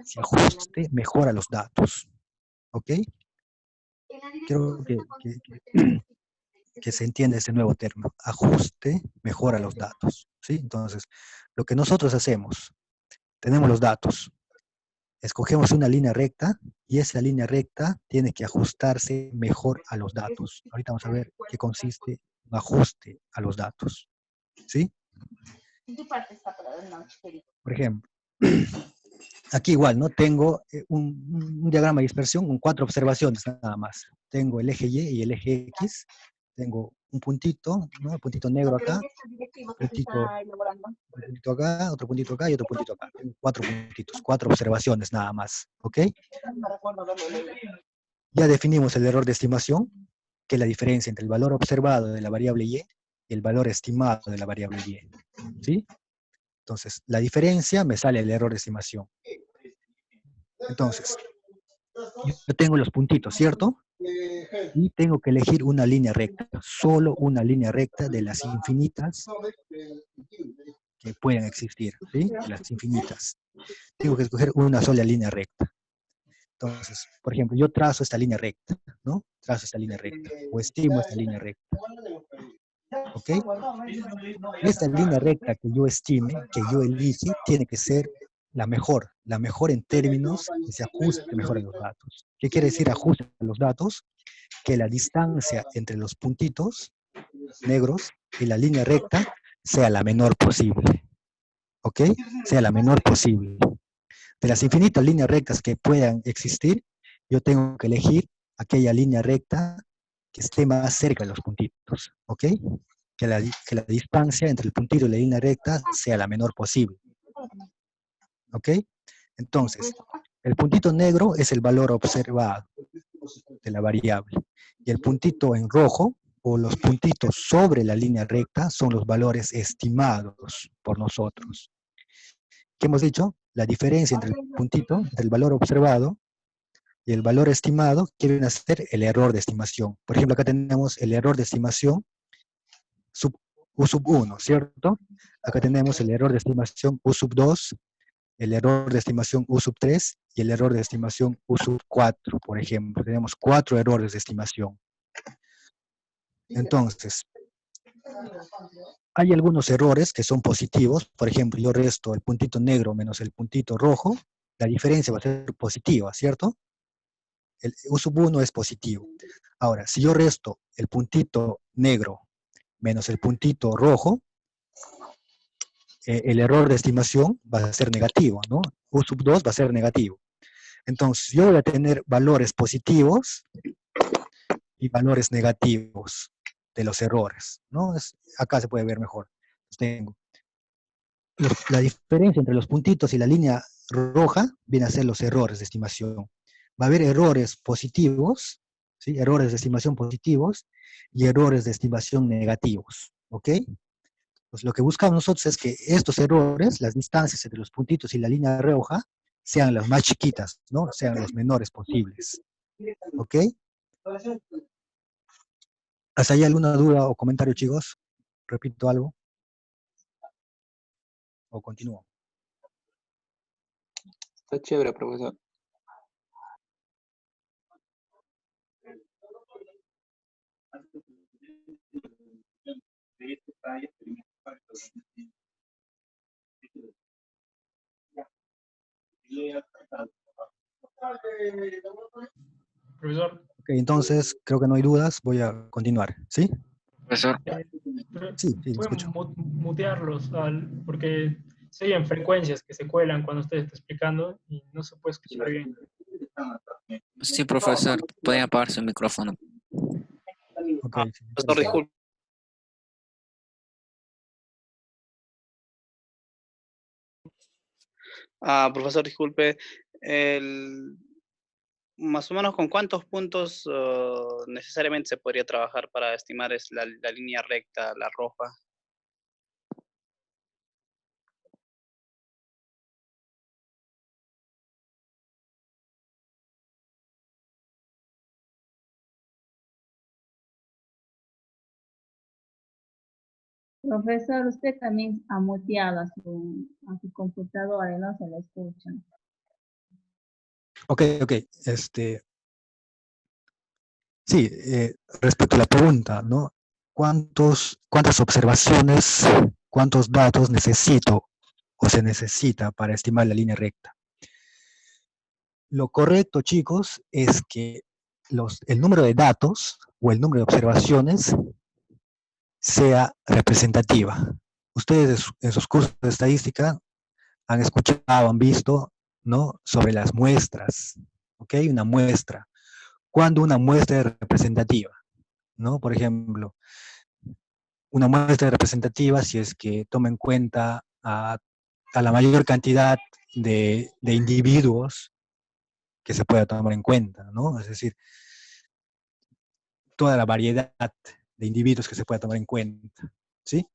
se ajuste mejor a los datos, ¿ok? Creo que se entiende ese nuevo término, ajuste mejor a los datos, ¿sí? Entonces, lo que nosotros hacemos, tenemos los datos, escogemos una línea recta y esa línea recta tiene que ajustarse mejor a los datos. Ahorita vamos a ver qué consiste un ajuste a los datos, ¿sí? Por ejemplo, aquí igual, ¿no? Tengo un diagrama de dispersión con 4 observaciones nada más. Tengo el eje Y y el eje X. Tengo un puntito, ¿no? Un puntito negro acá, un puntito acá, otro puntito acá y otro puntito acá. Tengo 4 puntitos, 4 observaciones nada más, ¿ok? Ya definimos el error de estimación, que es la diferencia entre el valor observado de la variable Y y el valor estimado de la variable Y, ¿sí? Entonces, la diferencia me sale el error de estimación. Entonces, yo tengo los puntitos, ¿cierto? Y tengo que elegir una línea recta, solo una línea recta de las infinitas que pueden existir, ¿sí? De las infinitas. Tengo que escoger una sola línea recta. Entonces, por ejemplo, yo trazo esta línea recta, ¿no? Trazo esta línea recta, o estimo esta línea recta. ¿Ok? Esta línea recta que yo estime, que yo elige, tiene que ser la mejor en términos que se ajuste mejor a los datos. ¿Qué quiere decir ajuste a los datos? Que la distancia entre los puntitos negros y la línea recta sea la menor posible. ¿Ok? Sea la menor posible. De las infinitas líneas rectas que puedan existir, yo tengo que elegir aquella línea recta que esté más cerca de los puntitos. ¿Ok? Que la distancia entre el puntito y la línea recta sea la menor posible. ¿Ok? Entonces, el puntito negro es el valor observado de la variable. Y el puntito en rojo, o los puntitos sobre la línea recta, son los valores estimados por nosotros. ¿Qué hemos dicho? La diferencia entre el puntito, entre el valor observado y el valor estimado, quieren hacer el error de estimación. Por ejemplo, acá tenemos el error de estimación U sub 1, ¿cierto? Acá tenemos el error de estimación U sub 2, el error de estimación U sub 3 y el error de estimación U sub 4, por ejemplo. Tenemos 4 errores de estimación. Entonces, hay algunos errores que son positivos. Por ejemplo, yo resto el puntito negro menos el puntito rojo. La diferencia va a ser positiva, ¿cierto? El U sub 1 es positivo. Ahora, si yo resto el puntito negro menos el puntito rojo, el error de estimación va a ser negativo, ¿no? U sub 2 va a ser negativo. Entonces, yo voy a tener valores positivos y valores negativos de los errores, ¿no? Acá se puede ver mejor. Tengo la diferencia entre los puntitos y la línea roja viene a ser los errores de estimación. Va a haber errores positivos, ¿sí? Errores de estimación positivos y errores de estimación negativos, ¿ok? Pues lo que buscamos nosotros es que estos errores, las distancias entre los puntitos y la línea roja, sean las más chiquitas, ¿no? Sean los menores posibles. ¿Ok? ¿Hasta ahí alguna duda o comentario, chicos? ¿Repito algo? ¿O continúo? Está chévere, profesor. Profesor. Ok, entonces creo que no hay dudas, voy a continuar, ¿sí? Profesor, Sí, sí, lo Pueden escucho. mutearlos porque se oyen frecuencias que se cuelan cuando usted está explicando y no se puede escuchar bien. Sí, profesor, puede apagar su micrófono. Ok, sí, Profesor, disculpe. Profesor, disculpe. El, Más o menos con cuántos puntos necesariamente se podría trabajar para estimar la línea recta, la roja. Profesor, usted también ha muteado a su computadora y no se le escucha. Ok. Sí, respecto a la pregunta, ¿no? ¿Cuántas observaciones, cuántos datos necesito o se necesita para estimar la línea recta? Lo correcto, chicos, es que el número de datos o el número de observaciones sea representativa. Ustedes en sus cursos de estadística han escuchado, han visto, ¿no? Sobre las muestras, ¿ok? Una muestra. ¿Cuándo una muestra es representativa? ¿No? Por ejemplo, una muestra representativa si es que toma en cuenta a la mayor cantidad de individuos que se pueda tomar en cuenta, ¿no? Es decir, toda la variedad de individuos que se pueda tomar en cuenta, ¿sí?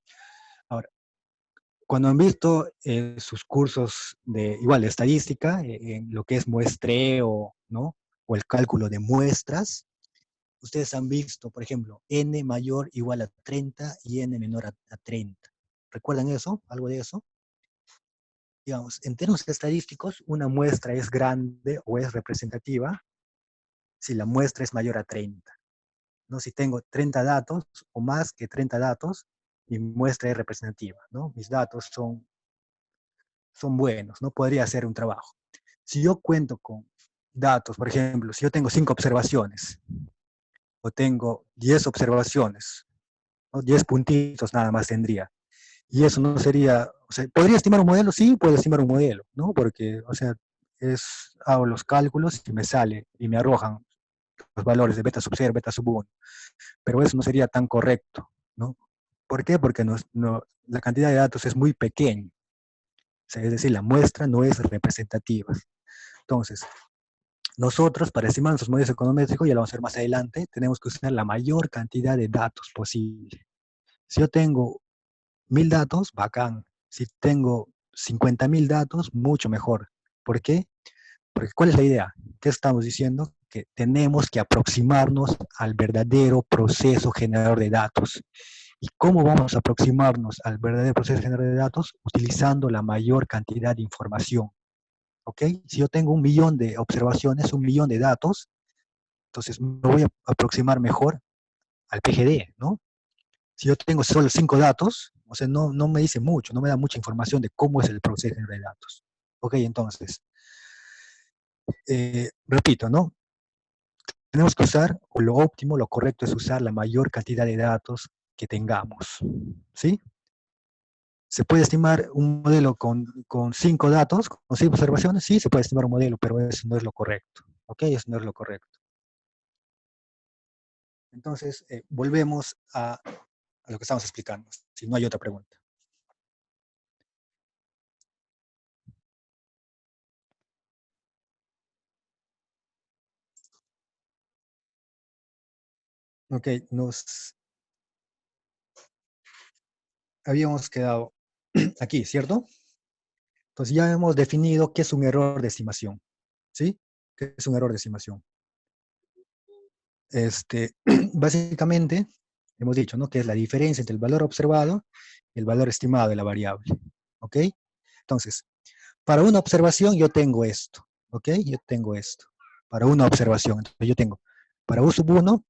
Ahora, cuando han visto sus cursos igual de estadística, en lo que es muestreo, ¿no? O el cálculo de muestras, ustedes han visto, por ejemplo, n mayor igual a 30 y n menor a 30. ¿Recuerdan eso? ¿Algo de eso? Digamos, en términos estadísticos, una muestra es grande o es representativa si la muestra es mayor a 30. ¿No? Si tengo 30 datos o más que 30 datos, mi muestra es representativa, ¿no? Mis datos son buenos, ¿no? Podría hacer un trabajo. Si yo cuento con datos, por ejemplo, si yo tengo 5 observaciones o tengo 10 observaciones, ¿no? 10 puntitos nada más tendría. Y eso no sería, o sea, ¿podría estimar un modelo? Sí, puedo estimar un modelo, ¿no? Porque, o sea, hago los cálculos y me sale y me arrojan los valores de beta sub 0, beta sub 1. Pero eso no sería tan correcto, ¿no? ¿Por qué? Porque la cantidad de datos es muy pequeña. O sea, es decir, la muestra no es representativa. Entonces, nosotros, para estimar nuestros modelos econométricos, ya lo vamos a ver más adelante, tenemos que usar la mayor cantidad de datos posible. Si yo tengo 1000 datos, bacán. Si tengo 50.000 datos, mucho mejor. ¿Por qué? Porque ¿cuál es la idea? ¿Qué estamos diciendo? Que tenemos que aproximarnos al verdadero proceso generador de datos. ¿Y cómo vamos a aproximarnos al verdadero proceso generador de datos? Utilizando la mayor cantidad de información. ¿Ok? Si yo tengo 1.000.000 de observaciones, 1.000.000 de datos, entonces me voy a aproximar mejor al PGD, ¿no? Si yo tengo solo 5 datos, o sea, no me dice mucho, no me da mucha información de cómo es el proceso de datos. Ok, entonces, repito, ¿no? Tenemos que usar, o lo óptimo, lo correcto es usar la mayor cantidad de datos que tengamos, ¿sí? ¿Se puede estimar un modelo con 5 datos, con 5 observaciones? Sí, se puede estimar un modelo, pero eso no es lo correcto, ¿ok? Eso no es lo correcto. Entonces, volvemos a lo que estamos explicando, si no hay otra pregunta. Ok, nos habíamos quedado aquí, ¿cierto? Entonces ya hemos definido qué es un error de estimación, ¿sí? ¿Qué es un error de estimación? Básicamente, hemos dicho, ¿no? Que es la diferencia entre el valor observado y el valor estimado de la variable, ¿ok? Entonces, para una observación yo tengo esto, ¿ok? Yo tengo esto, para una observación. Entonces yo tengo, para U sub 1,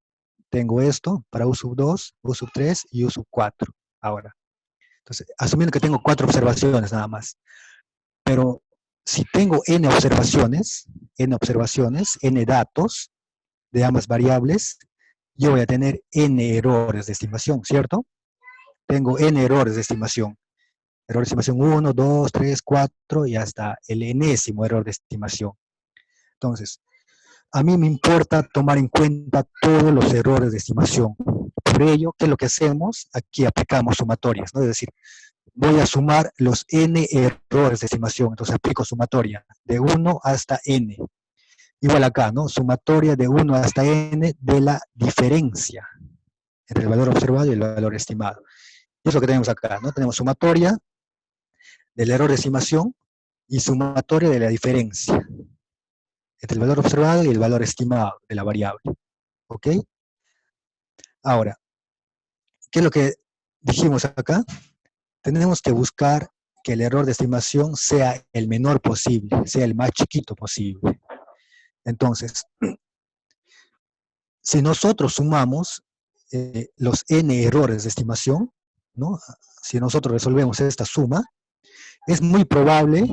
tengo esto, para U sub 2, U sub 3 y U sub 4. Ahora, entonces, asumiendo que tengo 4 observaciones nada más, pero si tengo n observaciones, n datos de ambas variables, yo voy a tener n errores de estimación, ¿cierto? Tengo n errores de estimación. Error de estimación 1, 2, 3, 4 y hasta el enésimo error de estimación. Entonces, a mí me importa tomar en cuenta todos los errores de estimación. Por ello, ¿qué es lo que hacemos? Aquí aplicamos sumatorias, ¿no? Es decir, voy a sumar los n errores de estimación. Entonces aplico sumatoria de 1 hasta n. Igual acá, ¿no? Sumatoria de 1 hasta n de la diferencia entre el valor observado y el valor estimado. Y es lo que tenemos acá, ¿no? Tenemos sumatoria del error de estimación y sumatoria de la diferencia entre el valor observado y el valor estimado de la variable. ¿Ok? Ahora, ¿qué es lo que dijimos acá? Tenemos que buscar que el error de estimación sea el menor posible, sea el más chiquito posible. Entonces, si nosotros sumamos los n errores de estimación, ¿no? Si nosotros resolvemos esta suma, es muy probable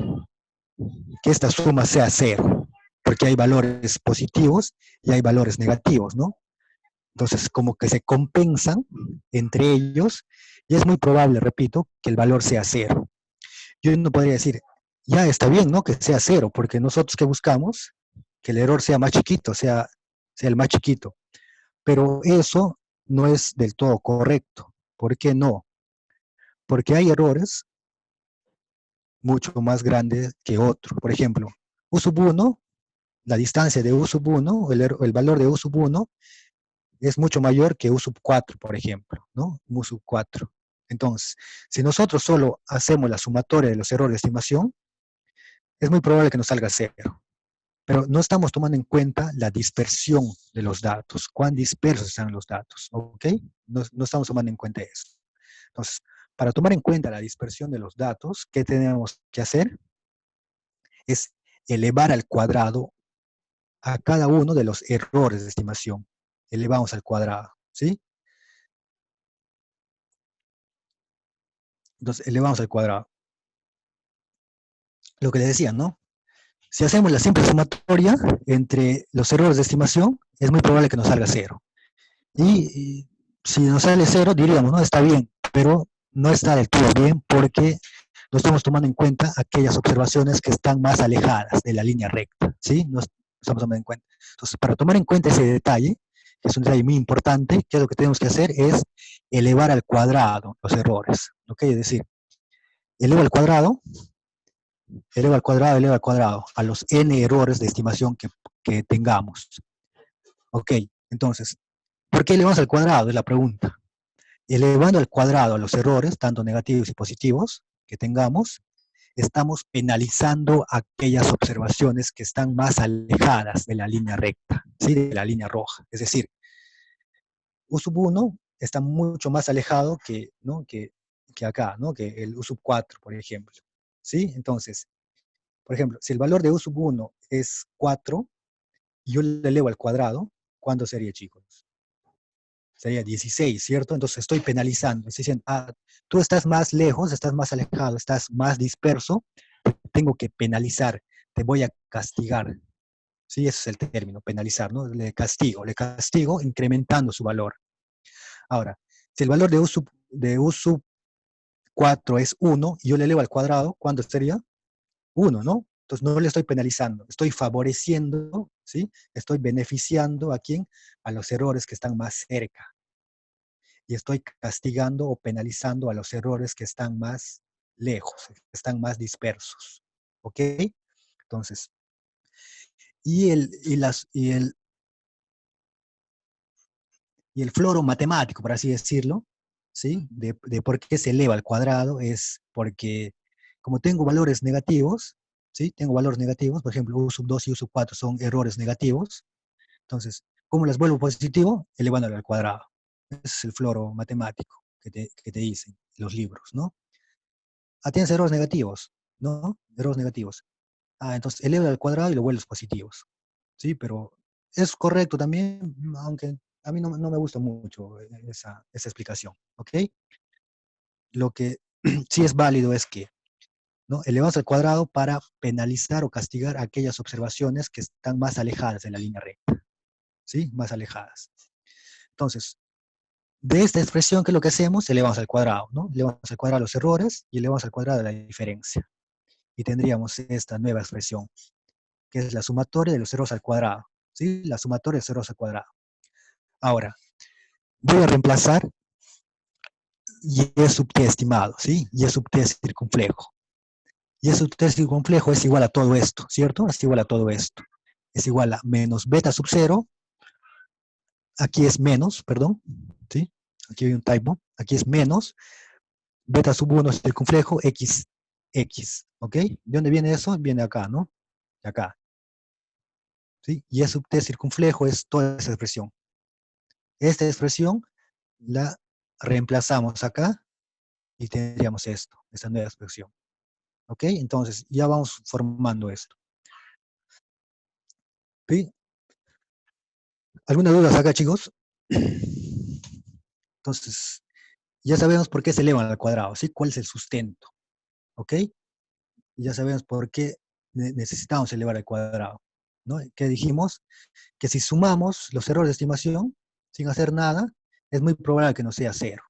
que esta suma sea 0, porque hay valores positivos y hay valores negativos, ¿no? Entonces, como que se compensan entre ellos, y es muy probable, repito, que el valor sea 0. Yo no podría decir, ya está bien, ¿no? Que sea 0, porque nosotros que buscamos, que el error sea más chiquito, sea el más chiquito. Pero eso no es del todo correcto. ¿Por qué no? Porque hay errores mucho más grandes que otros. Por ejemplo, U sub 1, la distancia de U sub 1, el valor de U sub 1, es mucho mayor que U sub 4, por ejemplo, ¿no? U sub 4. Entonces, si nosotros solo hacemos la sumatoria de los errores de estimación, es muy probable que nos salga 0. Pero no estamos tomando en cuenta la dispersión de los datos, cuán dispersos están los datos, ¿ok? No estamos tomando en cuenta eso. Entonces, para tomar en cuenta la dispersión de los datos, ¿qué tenemos que hacer? Es elevar al cuadrado a cada uno de los errores de estimación. Elevamos al cuadrado, ¿sí? Entonces, elevamos al cuadrado. Lo que le decía, ¿no? Si hacemos la simple sumatoria entre los errores de estimación, es muy probable que nos salga 0. Y si nos sale 0, diríamos, no, está bien, pero no está del todo bien porque no estamos tomando en cuenta aquellas observaciones que están más alejadas de la línea recta, ¿sí? No estamos tomando en cuenta. Entonces, para tomar en cuenta ese detalle, que es un detalle muy importante, ¿qué es lo que tenemos que hacer? Es elevar al cuadrado los errores, ¿ok? Es decir, eleva al cuadrado, a los n errores de estimación que tengamos. Ok, entonces, ¿por qué elevamos al cuadrado? Es la pregunta. Elevando al cuadrado a los errores, tanto negativos y positivos, que tengamos, estamos penalizando aquellas observaciones que están más alejadas de la línea recta, ¿sí? De la línea roja. Es decir, U sub 1 está mucho más alejado que, ¿no? que acá, ¿no? Que el U sub 4, por ejemplo. ¿Sí? Entonces, por ejemplo, si el valor de U sub 1 es 4, y yo le elevo al cuadrado, ¿cuánto sería, chicos? Sería 16, ¿cierto? Entonces estoy penalizando. Estoy diciendo, tú estás más lejos, estás más alejado, estás más disperso, tengo que penalizar, te voy a castigar. Sí, ese es el término, penalizar, ¿no? Le castigo incrementando su valor. Ahora, si el valor de U sub 4 es 1 y yo le elevo al cuadrado, ¿cuánto sería? 1, ¿no? Entonces no le estoy penalizando, estoy favoreciendo, ¿sí? Estoy beneficiando a quién? A los errores que están más cerca. Y estoy castigando o penalizando a los errores que están más lejos, que están más dispersos. ¿Ok? Entonces, y el floro matemático, por así decirlo, ¿sí? De por qué se eleva al cuadrado es porque como tengo valores negativos, ¿sí? Tengo valores negativos, por ejemplo, U sub 2 y U sub 4 son errores negativos. Entonces, ¿cómo las vuelvo positivo? Elevándolo al cuadrado. Ese es el floro matemático que te dicen los libros, ¿no? Tienes errores negativos, ¿no? Errores negativos. Entonces, eleva al cuadrado y lo vuelves positivos. ¿Sí? Pero es correcto también, aunque a mí no me gusta mucho esa explicación, ¿ok? Lo que sí es válido es que, ¿no? Elevamos al cuadrado para penalizar o castigar aquellas observaciones que están más alejadas de la línea recta, ¿sí? Más alejadas. Entonces, de esta expresión, ¿qué es lo que hacemos? Elevamos al cuadrado, ¿no? Elevamos al cuadrado los errores y elevamos al cuadrado la diferencia. Y tendríamos esta nueva expresión, que es la sumatoria de los errores al cuadrado, ¿sí? La sumatoria de los errores al cuadrado. Ahora, voy a reemplazar y es sub t estimado, ¿sí? Y es sub t circunflejo. Y es sub t circunflejo es igual a todo esto, ¿cierto? Es igual a todo esto. Es igual a menos beta sub 0. Aquí es menos, perdón, ¿sí? Aquí hay un typo. Aquí es menos beta sub 1 circunflejo x, ¿ok? ¿De dónde viene eso? Viene acá, ¿no? De acá. ¿Sí? Y es sub t circunflejo es toda esa expresión. Esta expresión la reemplazamos acá y tendríamos esto, esta nueva expresión. ¿Ok? Entonces, ya vamos formando esto. ¿Sí? ¿Alguna duda acá, chicos? Entonces, ya sabemos por qué se elevan al cuadrado, ¿sí? ¿Cuál es el sustento? ¿Ok? Ya sabemos por qué necesitamos elevar al cuadrado, ¿no? ¿Qué dijimos? Que si sumamos los errores de estimación sin hacer nada, es muy probable que nos sea cero,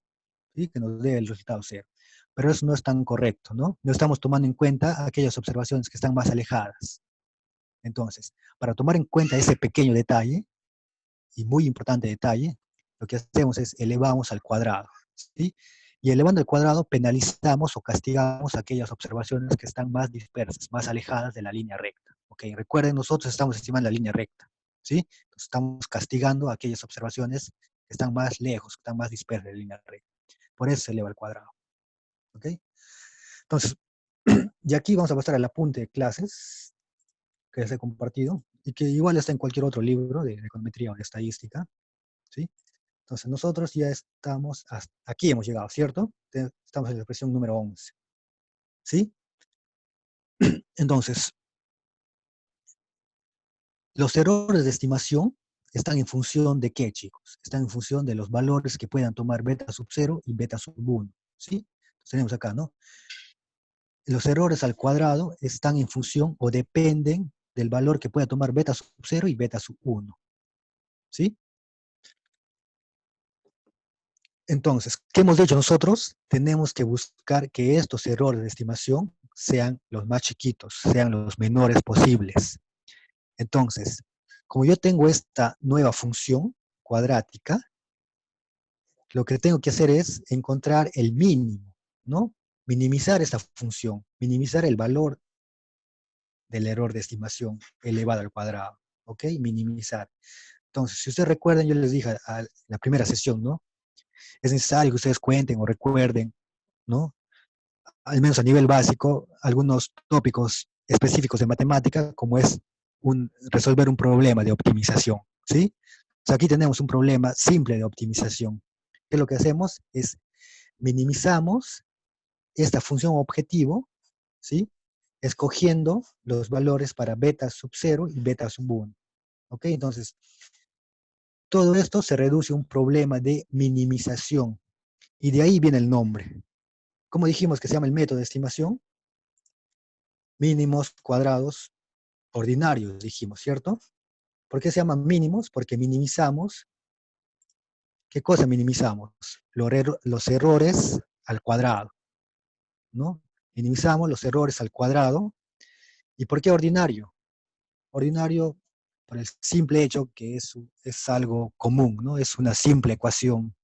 ¿sí? Que nos dé el resultado cero. Pero eso no es tan correcto, ¿no? No estamos tomando en cuenta aquellas observaciones que están más alejadas. Entonces, para tomar en cuenta ese pequeño detalle, y muy importante detalle, lo que hacemos es elevamos al cuadrado, ¿sí? Y elevando al cuadrado penalizamos o castigamos aquellas observaciones que están más dispersas, más alejadas de la línea recta. ¿Ok? Recuerden, nosotros estamos estimando la línea recta, ¿sí? Entonces, estamos castigando aquellas observaciones que están más lejos, que están más dispersas de la línea recta. Por eso se eleva al cuadrado. ¿Ok? Entonces, y aquí vamos a pasar al apunte de clases que les he compartido y que igual está en cualquier otro libro de econometría o de estadística, ¿sí? Entonces nosotros ya estamos, hasta aquí hemos llegado, ¿cierto? Estamos en la expresión número 11, ¿sí? Entonces, los errores de estimación están en función de qué, chicos? Están en función de los valores que puedan tomar beta sub 0 y beta sub 1, ¿sí? Entonces tenemos acá, ¿no? Los errores al cuadrado están en función o dependen del valor que pueda tomar beta sub 0 y beta sub 1, ¿sí? Entonces, ¿qué hemos dicho nosotros? Tenemos que buscar que estos errores de estimación sean los más chiquitos, sean los menores posibles. Entonces, como yo tengo esta nueva función cuadrática, lo que tengo que hacer es encontrar el mínimo, ¿no? Minimizar esta función, minimizar el valor del error de estimación elevado al cuadrado, ¿ok? Minimizar. Entonces, si ustedes recuerdan, yo les dije a la primera sesión, ¿no? Es necesario que ustedes cuenten o recuerden, ¿no? Al menos a nivel básico, algunos tópicos específicos de matemática, como es resolver un problema de optimización, ¿sí? O sea, aquí tenemos un problema simple de optimización. ¿Qué lo que hacemos? Es minimizamos esta función objetivo, ¿sí? Escogiendo los valores para beta sub 0 y beta sub 1. ¿Ok? Entonces, todo esto se reduce a un problema de minimización. Y de ahí viene el nombre. ¿Cómo dijimos que se llama el método de estimación? Mínimos cuadrados ordinarios, dijimos, ¿cierto? ¿Por qué se llaman mínimos? Porque minimizamos. ¿Qué cosa minimizamos? Los errores al cuadrado, ¿no? Minimizamos los errores al cuadrado. ¿Y por qué ordinario? Ordinario por el simple hecho que es algo común, ¿no? Es una simple ecuación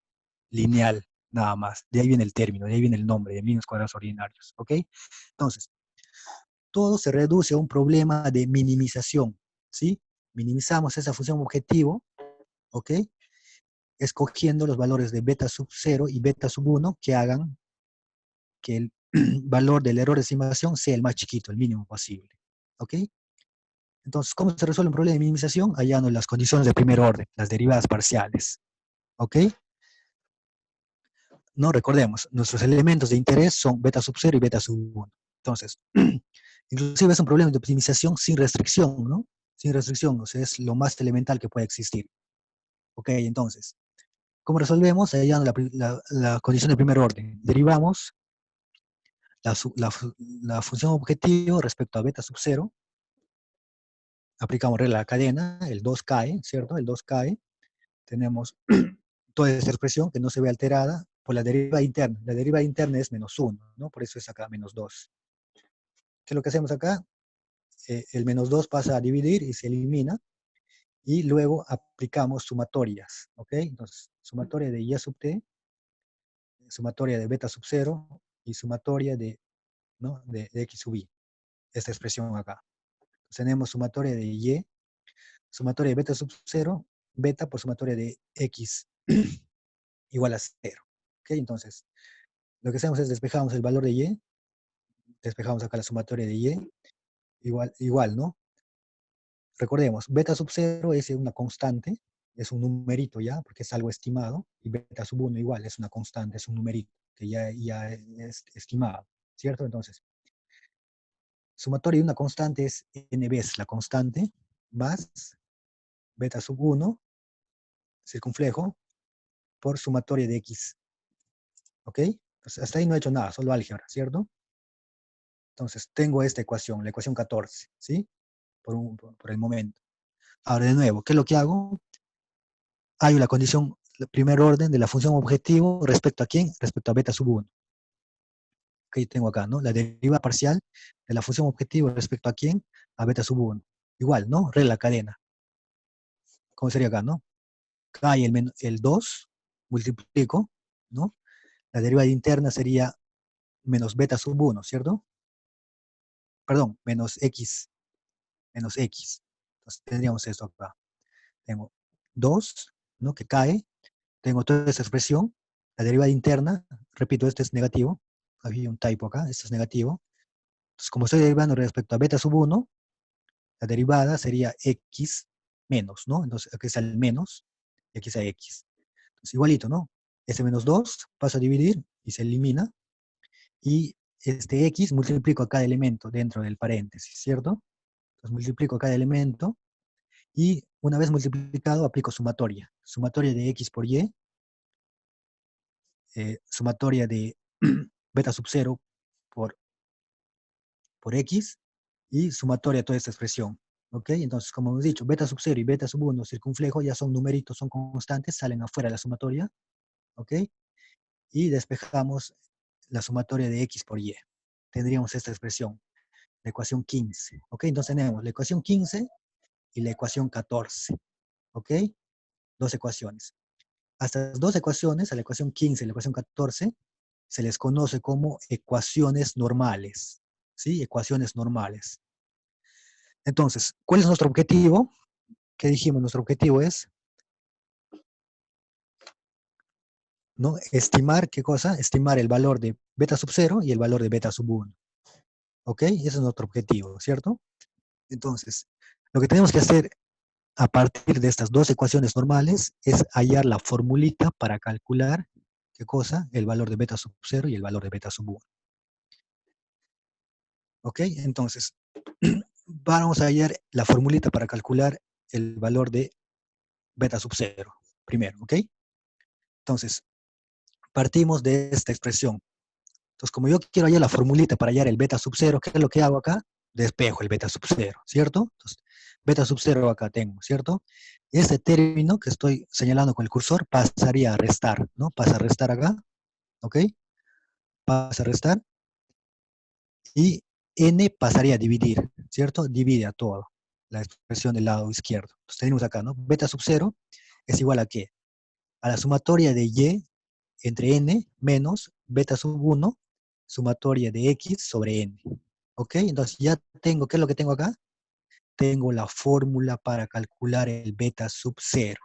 lineal, nada más. De ahí viene el término, de ahí viene el nombre, de mínimos cuadrados ordinarios, ¿ok? Entonces, todo se reduce a un problema de minimización, ¿sí? Minimizamos esa función objetivo, ¿ok? Escogiendo los valores de beta sub 0 y beta sub 1 que hagan que el valor del error de estimación sea el más chiquito, el mínimo posible, ¿ok? Entonces, ¿cómo se resuelve un problema de minimización? Hallando las condiciones de primer orden, las derivadas parciales, ¿ok? No, recordemos, nuestros elementos de interés son beta sub 0 y beta sub 1. Entonces, inclusive es un problema de optimización sin restricción, ¿no? Sin restricción, o sea, es lo más elemental que puede existir. Ok, entonces, ¿cómo resolvemos? Hallando la condición de primer orden. Derivamos la función objetivo respecto a beta sub 0. Aplicamos regla de la cadena, el 2 cae, ¿cierto? El 2 cae. Tenemos toda esta expresión que no se ve alterada por la deriva interna. La deriva interna es -1, ¿no? Por eso es acá -2. ¿Qué es lo que hacemos acá? El -2 pasa a dividir y se elimina, y luego aplicamos sumatorias, ¿ok? Entonces, sumatoria de y sub t, sumatoria de beta sub 0, y sumatoria de, ¿no?, de x sub i, esta expresión acá. Entonces, tenemos sumatoria de y, sumatoria de beta sub 0, beta por sumatoria de x igual a 0, ¿ok? Entonces, lo que hacemos es despejamos el valor de y, despejamos acá la sumatoria de y, igual, ¿no? Recordemos, beta sub 0 es una constante, es un numerito ya, porque es algo estimado, y beta sub 1 igual, es una constante, es un numerito, que ya es estimado, ¿cierto? Entonces, sumatoria de una constante es n veces la constante, más beta sub 1, circunflejo, por sumatoria de x, ¿ok? Entonces, hasta ahí no he hecho nada, solo álgebra, ¿cierto? Entonces, tengo esta ecuación, la ecuación 14, ¿sí? Por el momento. Ahora, de nuevo, ¿qué es lo que hago? Hay la condición, el primer orden de la función objetivo, ¿respecto a quién? Respecto a beta sub 1. Que tengo acá, ¿no? La deriva parcial de la función objetivo respecto a quién? A beta sub 1. Igual, ¿no? Regla cadena. ¿Cómo sería acá, no? Acá hay el 2, multiplico, ¿no? La derivada interna sería menos beta sub 1, ¿cierto? Perdón, menos x. Entonces tendríamos esto acá. Tengo 2, ¿no? Que cae. Tengo toda esta expresión. La derivada interna, repito, este es negativo. Había un typo acá, esto es negativo. Entonces, como estoy derivando respecto a beta sub 1, la derivada sería x menos, ¿no? Entonces, aquí está el menos, y aquí está x. Entonces, igualito, ¿no? Este menos 2 pasa a dividir y se elimina. Y este x multiplico a cada elemento dentro del paréntesis, ¿cierto? Entonces, multiplico a cada elemento. Y una vez multiplicado, aplico sumatoria. Sumatoria de x por y. Sumatoria de beta sub 0 por x. Y sumatoria de toda esta expresión. ¿Ok? Entonces, como hemos dicho, beta sub 0 y beta sub 1 circunflejo ya son numeritos, son constantes, salen afuera de la sumatoria. ¿Ok? Y despejamos la sumatoria de x por y. Tendríamos esta expresión, la ecuación 15. ¿Ok? Entonces tenemos la ecuación 15 y la ecuación 14. ¿Ok? Dos ecuaciones. A estas dos ecuaciones, a la ecuación 15 y la ecuación 14, se les conoce como ecuaciones normales. ¿Sí? Ecuaciones normales. Entonces, ¿cuál es nuestro objetivo? ¿Qué dijimos? Nuestro objetivo es, ¿no?, estimar, ¿qué cosa? Estimar el valor de beta sub 0 y el valor de beta sub 1. ¿Ok? Ese es nuestro objetivo, ¿cierto? Entonces, lo que tenemos que hacer a partir de estas dos ecuaciones normales es hallar la formulita para calcular, ¿qué cosa? El valor de beta sub 0 y el valor de beta sub 1. ¿Ok? Entonces, vamos a hallar la formulita para calcular el valor de beta sub 0 primero, ¿ok? Entonces, partimos de esta expresión. Entonces, como yo quiero hallar la formulita para hallar el beta sub 0, ¿qué es lo que hago acá? Despejo el beta sub 0, ¿cierto? Entonces, beta sub 0 acá tengo, ¿cierto? Este término que estoy señalando con el cursor pasaría a restar, ¿no? Pasa a restar acá, ¿ok? Pasa a restar. Y n pasaría a dividir, ¿cierto? Divide a todo, la expresión del lado izquierdo. Entonces tenemos acá, ¿no? Beta sub 0 es igual a ¿qué? A la sumatoria de y entre n menos beta sub 1, sumatoria de x sobre n. ¿Ok? Entonces ya tengo, ¿qué es lo que tengo acá? Tengo la fórmula para calcular el beta sub 0.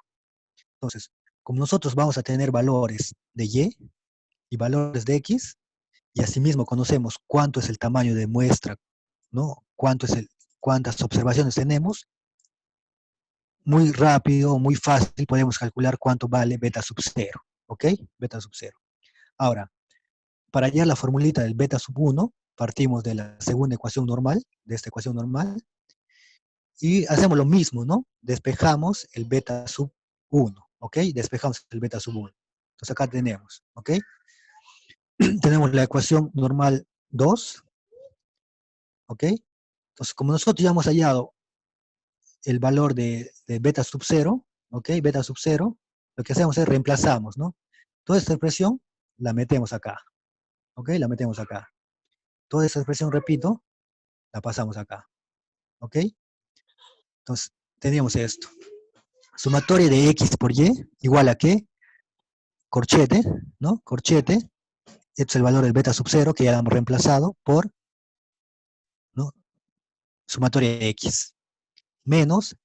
Entonces, como nosotros vamos a tener valores de y valores de x, y asimismo conocemos cuánto es el tamaño de muestra, ¿no? Cuántas observaciones tenemos, muy rápido, muy fácil podemos calcular cuánto vale beta sub 0. ¿Ok? Beta sub 0. Ahora, para hallar la formulita del beta sub 1, partimos de la segunda ecuación normal, de esta ecuación normal, y hacemos lo mismo, ¿no? Despejamos el beta sub 1, ¿ok? Despejamos el beta sub 1. Entonces acá tenemos, ¿ok? Tenemos la ecuación normal 2, ¿ok? Entonces, como nosotros ya hemos hallado el valor de beta sub 0, ¿ok? Beta sub 0, lo que hacemos es reemplazamos, ¿no? Toda esta expresión la metemos acá, ¿ok? La metemos acá. Toda esta expresión, repito, la pasamos acá, ¿ok? Entonces, tendríamos esto. Sumatoria de x por y igual a ¿qué? Corchete, ¿no? Corchete, este es el valor del beta sub 0 que ya lo hemos reemplazado por, ¿no? Sumatoria de x, menos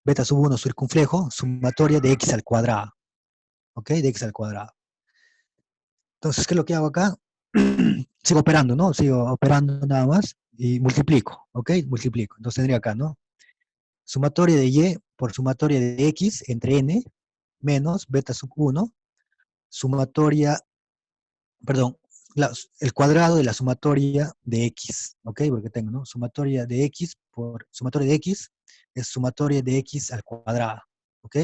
beta sub 1 circunflejo, sumatoria de x al cuadrado, ¿ok? De x al cuadrado. Entonces, ¿qué es lo que hago acá? Sigo operando, ¿no? Sigo operando nada más y multiplico, ¿ok? Multiplico. Entonces tendría acá, ¿no? Sumatoria de y por sumatoria de x entre n menos beta sub 1, sumatoria, perdón, el cuadrado de la sumatoria de x, ¿ok? Porque tengo, ¿no? Sumatoria de x por sumatoria de x es sumatoria de x al cuadrado, ¿ok?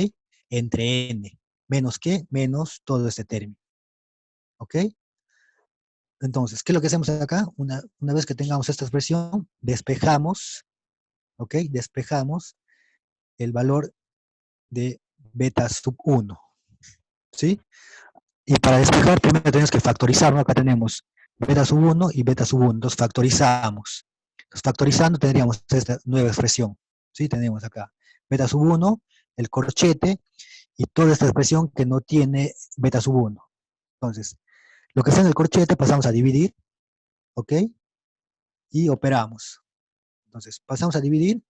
Entre n. ¿Menos qué? Menos todo este término, ¿ok? Entonces, ¿qué es lo que hacemos acá? Una vez que tengamos esta expresión, despejamos, ¿ok? Despejamos el valor de beta sub 1, ¿sí? Y para despejar, primero tenemos que factorizar, ¿no? Acá tenemos beta sub 1 y beta sub 1, entonces factorizamos. Entonces, factorizando tendríamos esta nueva expresión, ¿sí? Tenemos acá beta sub 1, el corchete, y toda esta expresión que no tiene beta sub 1. Entonces, lo que está en el corchete pasamos a dividir, ¿ok? Y operamos. Entonces, pasamos a dividir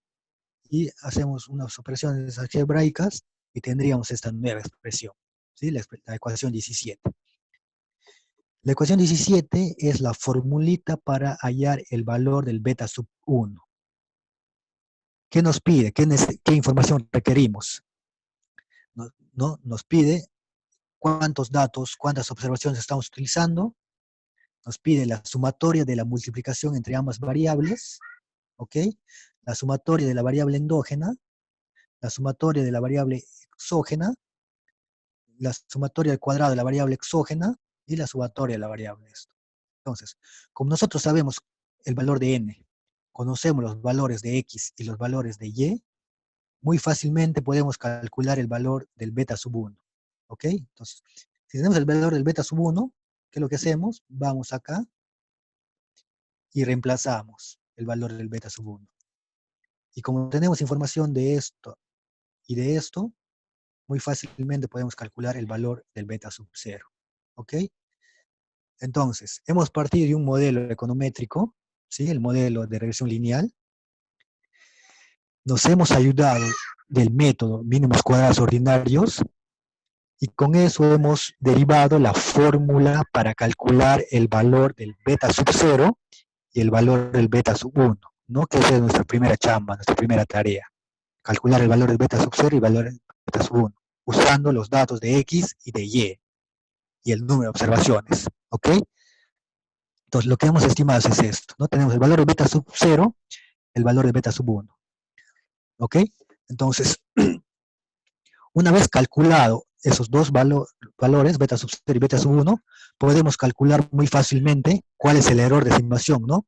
y hacemos unas operaciones algebraicas y tendríamos esta nueva expresión, ¿sí? La ecuación 17. La ecuación 17 es la formulita para hallar el valor del beta sub 1. ¿Qué nos pide? ¿Qué información requerimos? Nos pide cuántos datos, cuántas observaciones estamos utilizando, nos pide la sumatoria de la multiplicación entre ambas variables, ¿ok? La sumatoria de la variable endógena, la sumatoria de la variable exógena, la sumatoria al cuadrado de la variable exógena y la sumatoria de la variable esto. Entonces, como nosotros sabemos el valor de n, conocemos los valores de x y los valores de y, muy fácilmente podemos calcular el valor del beta sub 1. ¿Ok? Entonces, si tenemos el valor del beta sub 1, ¿qué es lo que hacemos? Vamos acá y reemplazamos el valor del beta sub 1. Y como tenemos información de esto y de esto, muy fácilmente podemos calcular el valor del beta sub 0. ¿Ok? Entonces, hemos partido de un modelo econométrico, ¿sí? El modelo de regresión lineal. Nos hemos ayudado del método mínimos cuadrados ordinarios y con eso hemos derivado la fórmula para calcular el valor del beta sub 0 y el valor del beta sub 1, ¿no? Que esa es nuestra primera chamba, nuestra primera tarea. Calcular el valor del beta sub 0 y el valor del beta sub 1, usando los datos de X y de y el número de observaciones, ¿ok? Entonces, lo que hemos estimado es esto, ¿no? Tenemos el valor de beta sub 0, el valor de beta sub 1, ¿ok? Entonces, una vez calculado esos dos valores, beta sub 0 y beta sub 1, podemos calcular muy fácilmente cuál es el error de estimación, ¿no?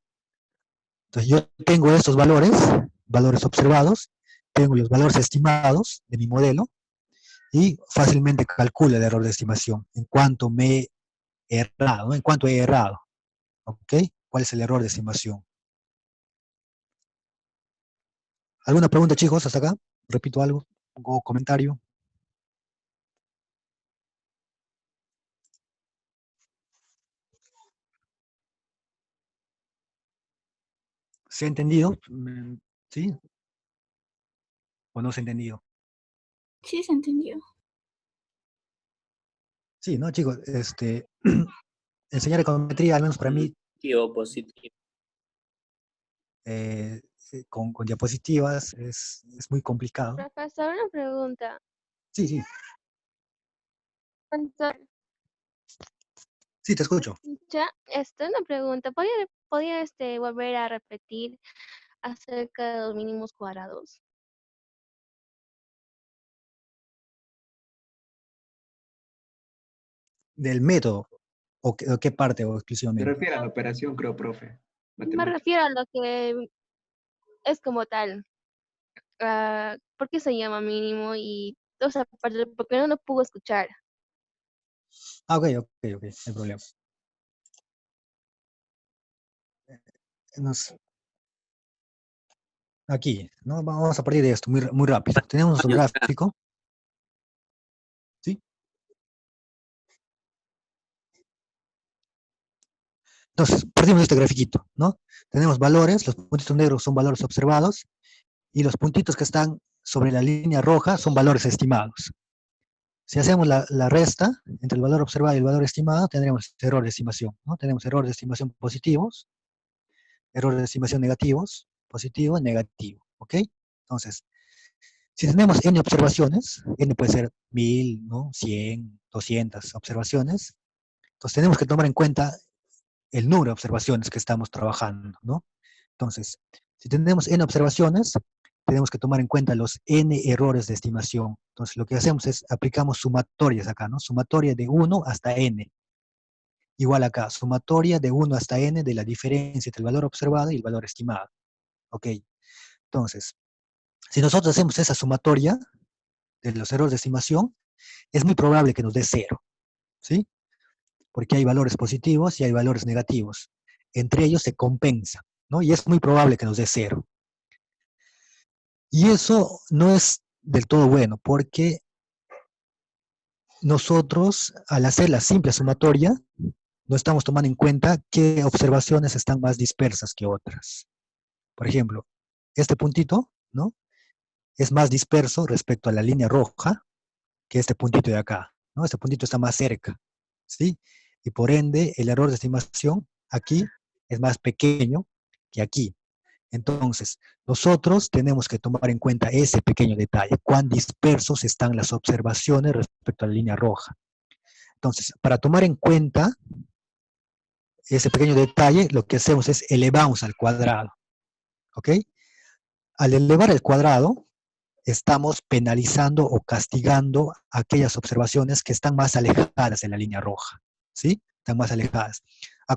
Entonces, yo tengo estos valores, valores observados, tengo los valores estimados de mi modelo, y fácilmente calculo el error de estimación, en cuanto me he errado, ¿no? En cuanto he errado, ¿ok? ¿Cuál es el error de estimación? ¿Alguna pregunta, chicos, hasta acá? Repito algo, o comentario. ¿Se ha entendido? ¿Sí? ¿O no se ha entendido? Sí, se entendió. Sí, ¿no, chicos? Enseñar econometría, al menos para mí, Positivo. con diapositivas es muy complicado. Profesor, una pregunta. Sí, sí. Profesor, Sí, te escucho. ya, una pregunta. ¿Podría volver a repetir acerca de los mínimos cuadrados? ¿Del método? ¿O qué parte o Se exclusivamente? refiere a la operación, creo, profe. Me Matemática. refiero a lo que es como tal. ¿Por qué se llama mínimo y O sea, porque no pudo escuchar. Ah, ok, no hay problema. Aquí, ¿no? Vamos a partir de esto, muy rápido. Tenemos nuestro gráfico. ¿Sí? Entonces, partimos de este grafiquito, ¿no? Tenemos valores, los puntitos negros son valores observados, y los puntitos que están sobre la línea roja son valores estimados. Si hacemos la resta entre el valor observado y el valor estimado, tendremos error de estimación, ¿no? Tenemos errores de estimación positivos, errores de estimación negativos, positivo, negativo, ¿ok? Entonces, si tenemos n observaciones, n puede ser 1000, ¿no? 100, 200 observaciones, entonces tenemos que tomar en cuenta el número de observaciones que estamos trabajando, ¿no? Entonces, si tenemos n observaciones, tenemos que tomar en cuenta los n errores de estimación. Entonces, lo que hacemos es, aplicamos sumatorias acá, ¿no? Sumatoria de 1 hasta n. Igual acá, sumatoria de 1 hasta n de la diferencia entre el valor observado y el valor estimado. Ok, entonces, si nosotros hacemos esa sumatoria de los errores de estimación, es muy probable que nos dé 0, ¿sí? Porque hay valores positivos y hay valores negativos. Entre ellos se compensa, ¿no? Y es muy probable que nos dé 0. Y eso no es del todo bueno, porque nosotros, al hacer la simple sumatoria, no estamos tomando en cuenta qué observaciones están más dispersas que otras. Por ejemplo, este puntito, ¿no? Es más disperso respecto a la línea roja que este puntito de acá, ¿no? Este puntito está más cerca, ¿sí? Y por ende, el error de estimación aquí es más pequeño que aquí. Entonces, nosotros tenemos que tomar en cuenta ese pequeño detalle, cuán dispersos están las observaciones respecto a la línea roja. Entonces, para tomar en cuenta ese pequeño detalle, lo que hacemos es elevamos al cuadrado, ¿ok? Al elevar al cuadrado, estamos penalizando o castigando aquellas observaciones que están más alejadas de la línea roja, ¿sí? Están más alejadas.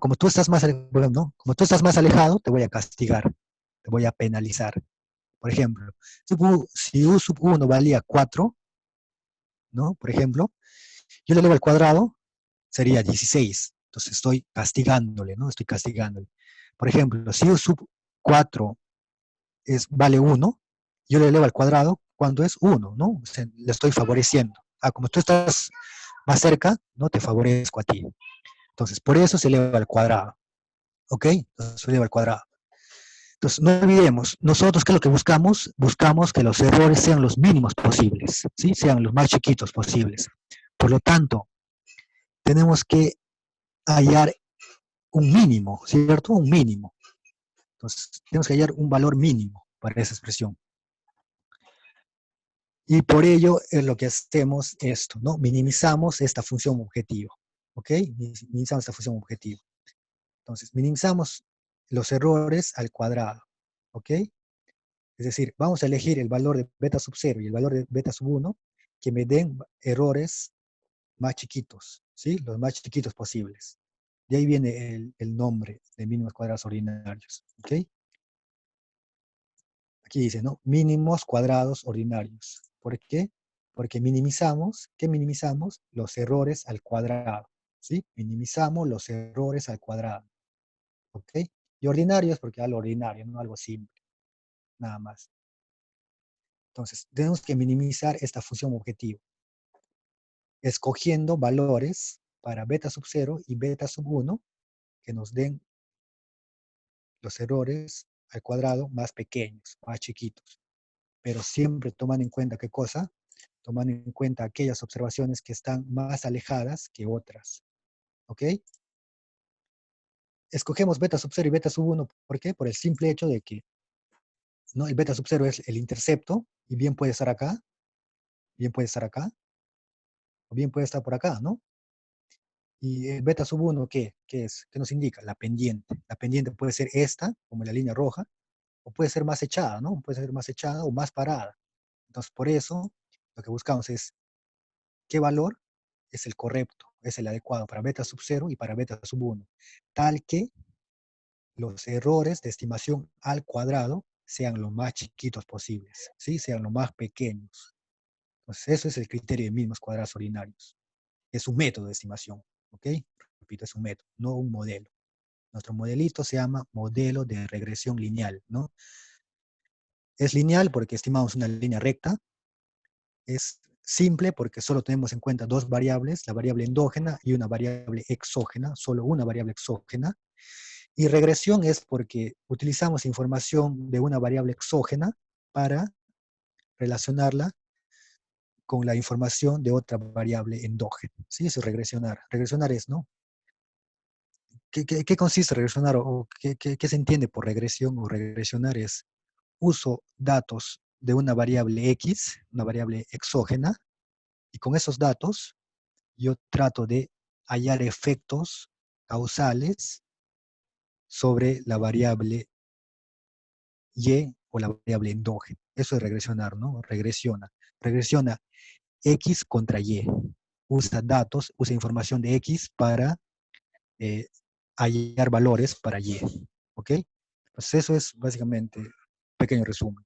Como tú estás más alejado, ¿no? Como tú estás más alejado, te voy a castigar, te voy a penalizar. Por ejemplo, si U sub 1 valía 4, ¿no? Por ejemplo, yo le elevo al cuadrado, sería 16. Entonces estoy castigándole, ¿no? Estoy castigándole. Por ejemplo, si U sub 4 vale 1, yo le elevo al cuadrado cuando es 1, ¿no? O sea, le estoy favoreciendo. Como tú estás más cerca, no te favorezco a ti. Entonces, por eso se eleva al cuadrado. ¿Ok? Entonces se eleva al cuadrado. Entonces, no olvidemos, nosotros, ¿qué es lo que buscamos? Buscamos que los errores sean los mínimos posibles, ¿sí? Sean los más chiquitos posibles. Por lo tanto, tenemos que hallar un mínimo, ¿cierto? Un mínimo. Entonces, tenemos que hallar un valor mínimo para esa expresión. Y por ello es lo que hacemos esto, ¿no? Minimizamos esta función objetivo, ¿ok? Minimizamos esta función objetivo. Entonces, minimizamos los errores al cuadrado, ¿ok? Es decir, vamos a elegir el valor de beta sub 0 y el valor de beta sub 1 que me den errores más chiquitos, ¿sí? Los más chiquitos posibles. De ahí viene el nombre de mínimos cuadrados ordinarios, ¿ok? Aquí dice, ¿no? Mínimos cuadrados ordinarios. ¿Por qué? Porque minimizamos, ¿qué minimizamos? Los errores al cuadrado, ¿sí? Minimizamos los errores al cuadrado, ¿ok? Y ordinarios porque algo ordinario, no algo simple, nada más. Entonces, tenemos que minimizar esta función objetivo, escogiendo valores para beta sub 0 y beta sub 1 que nos den los errores al cuadrado más pequeños, más chiquitos. Pero siempre toman en cuenta, ¿qué cosa? Toman en cuenta aquellas observaciones que están más alejadas que otras. ¿Ok? Escogemos beta sub 0 y beta sub 1, ¿por qué? Por el simple hecho de que, ¿no? El beta sub 0 es el intercepto, y bien puede estar acá, bien puede estar acá, o bien puede estar por acá, ¿no? Y el beta sub 1, ¿qué es? ¿Qué nos indica? La pendiente. La pendiente puede ser esta, como la línea roja, o puede ser más echada, ¿no? Puede ser más echada o más parada. Entonces, por eso, lo que buscamos es qué valor es el correcto, es el adecuado para beta sub 0 y para beta sub 1, tal que los errores de estimación al cuadrado sean lo más chiquitos posibles, ¿sí? Sean lo más pequeños. Entonces, eso es el criterio de mínimos cuadrados ordinarios. Es un método de estimación, ¿ok? Repito, es un método, no un modelo. Nuestro modelito se llama modelo de regresión lineal, ¿no? Es lineal porque estimamos una línea recta. Es simple porque solo tenemos en cuenta dos variables, la variable endógena y una variable exógena, solo una variable exógena. Y regresión es porque utilizamos información de una variable exógena para relacionarla con la información de otra variable endógena. ¿Sí? Eso es regresionar. Regresionar es, ¿no? ¿Qué consiste regresionar o qué se entiende por regresión o regresionar? Es uso datos de una variable X, una variable exógena, y con esos datos yo trato de hallar efectos causales sobre la variable Y o la variable endógena. Eso es regresionar, ¿no? Regresiona X contra Y. Usa datos, usa información de X para hallar valores para Y. ¿Ok? Pues eso es básicamente un pequeño resumen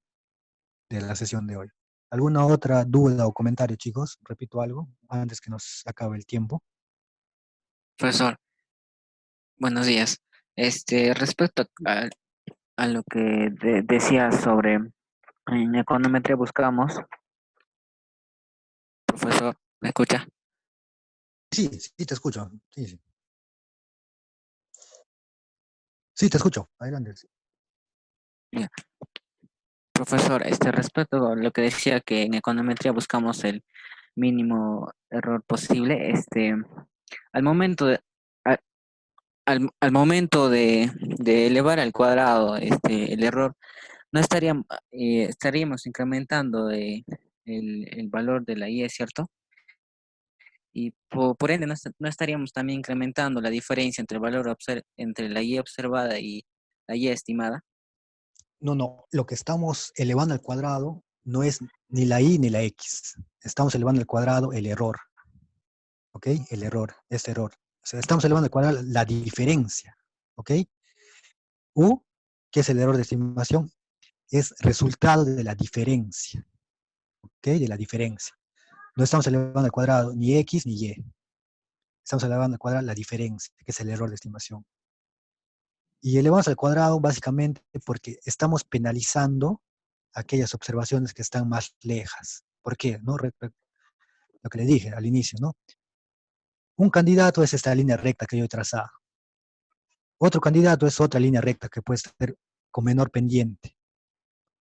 de la sesión de hoy. ¿Alguna otra duda o comentario, chicos? Repito algo antes que nos acabe el tiempo. Profesor, buenos días. Respecto a lo que decía sobre en econometría buscamos, profesor, ¿me escucha? Sí, sí, te escucho. Sí, sí. Sí, te escucho. Adelante. Ya. Profesor, respecto a lo que decía que en econometría buscamos el mínimo error posible, al momento de, a- al momento de elevar al cuadrado el error, no estaríamos incrementando el valor de la y, ¿cierto? Y por ende no estaríamos también incrementando la diferencia entre el valor entre la y observada y la y estimada. No, lo que estamos elevando al cuadrado no es ni la y ni la x. Estamos elevando al cuadrado el error. ¿Ok? El error, este error. O sea, estamos elevando al cuadrado la diferencia. ¿Ok? U, que es el error de estimación, es resultado de la diferencia. ¿Ok? De la diferencia. No estamos elevando al cuadrado ni x ni y. Estamos elevando al cuadrado la diferencia, que es el error de estimación. Y elevamos al cuadrado básicamente porque estamos penalizando aquellas observaciones que están más lejas. ¿Por qué? ¿No? Lo que le dije al inicio, ¿no? Un candidato es esta línea recta que yo he trazado. Otro candidato es otra línea recta que puede ser con menor pendiente.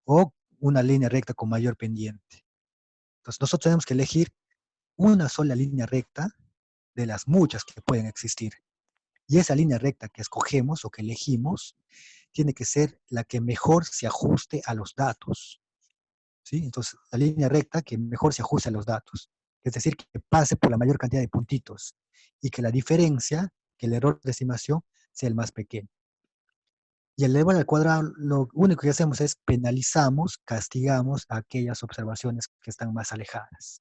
O una línea recta con mayor pendiente. Entonces nosotros tenemos que elegir una sola línea recta de las muchas que pueden existir. Y esa línea recta que escogemos o que elegimos tiene que ser la que mejor se ajuste a los datos. ¿Sí? Entonces, la línea recta que mejor se ajuste a los datos. Es decir, que pase por la mayor cantidad de puntitos y que la diferencia, que el error de estimación, sea el más pequeño. Y al elevar al cuadrado, lo único que hacemos es penalizamos, castigamos a aquellas observaciones que están más alejadas.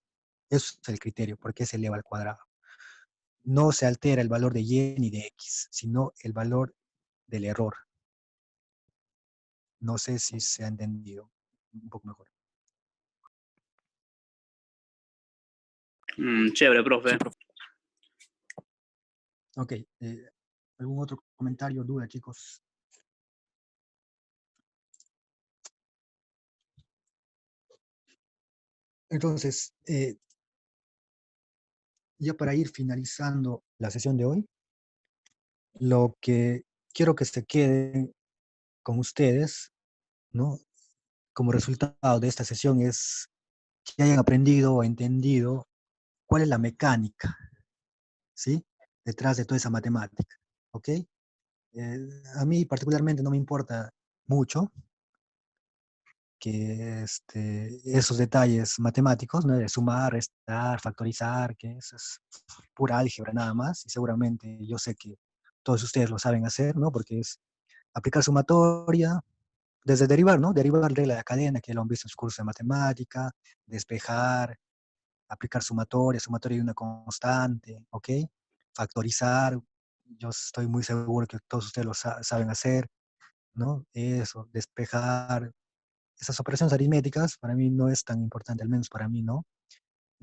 Eso es el criterio, porque se eleva al cuadrado. No se altera el valor de y ni de x, sino el valor del error. No sé si se ha entendido un poco mejor. Chévere, profe. Ok. ¿Algún otro comentario, duda, chicos? Entonces, ya para ir finalizando la sesión de hoy, lo que quiero que se quede con ustedes, ¿no? Como resultado de esta sesión es que hayan aprendido o entendido cuál es la mecánica, ¿sí? Detrás de toda esa matemática, ¿ok? A mí particularmente no me importa mucho que esos detalles matemáticos, ¿no? De sumar, restar, factorizar, que eso es pura álgebra nada más, y seguramente yo sé que todos ustedes lo saben hacer, ¿no? Porque es aplicar sumatoria, desde derivar, ¿no? Derivar regla de cadena, que lo han visto en su curso de matemática, despejar, aplicar sumatoria, sumatoria de una constante, ¿ok? Factorizar, yo estoy muy seguro que todos ustedes lo saben hacer, ¿no? Eso, despejar, esas operaciones aritméticas para mí no es tan importante, al menos para mí, ¿no?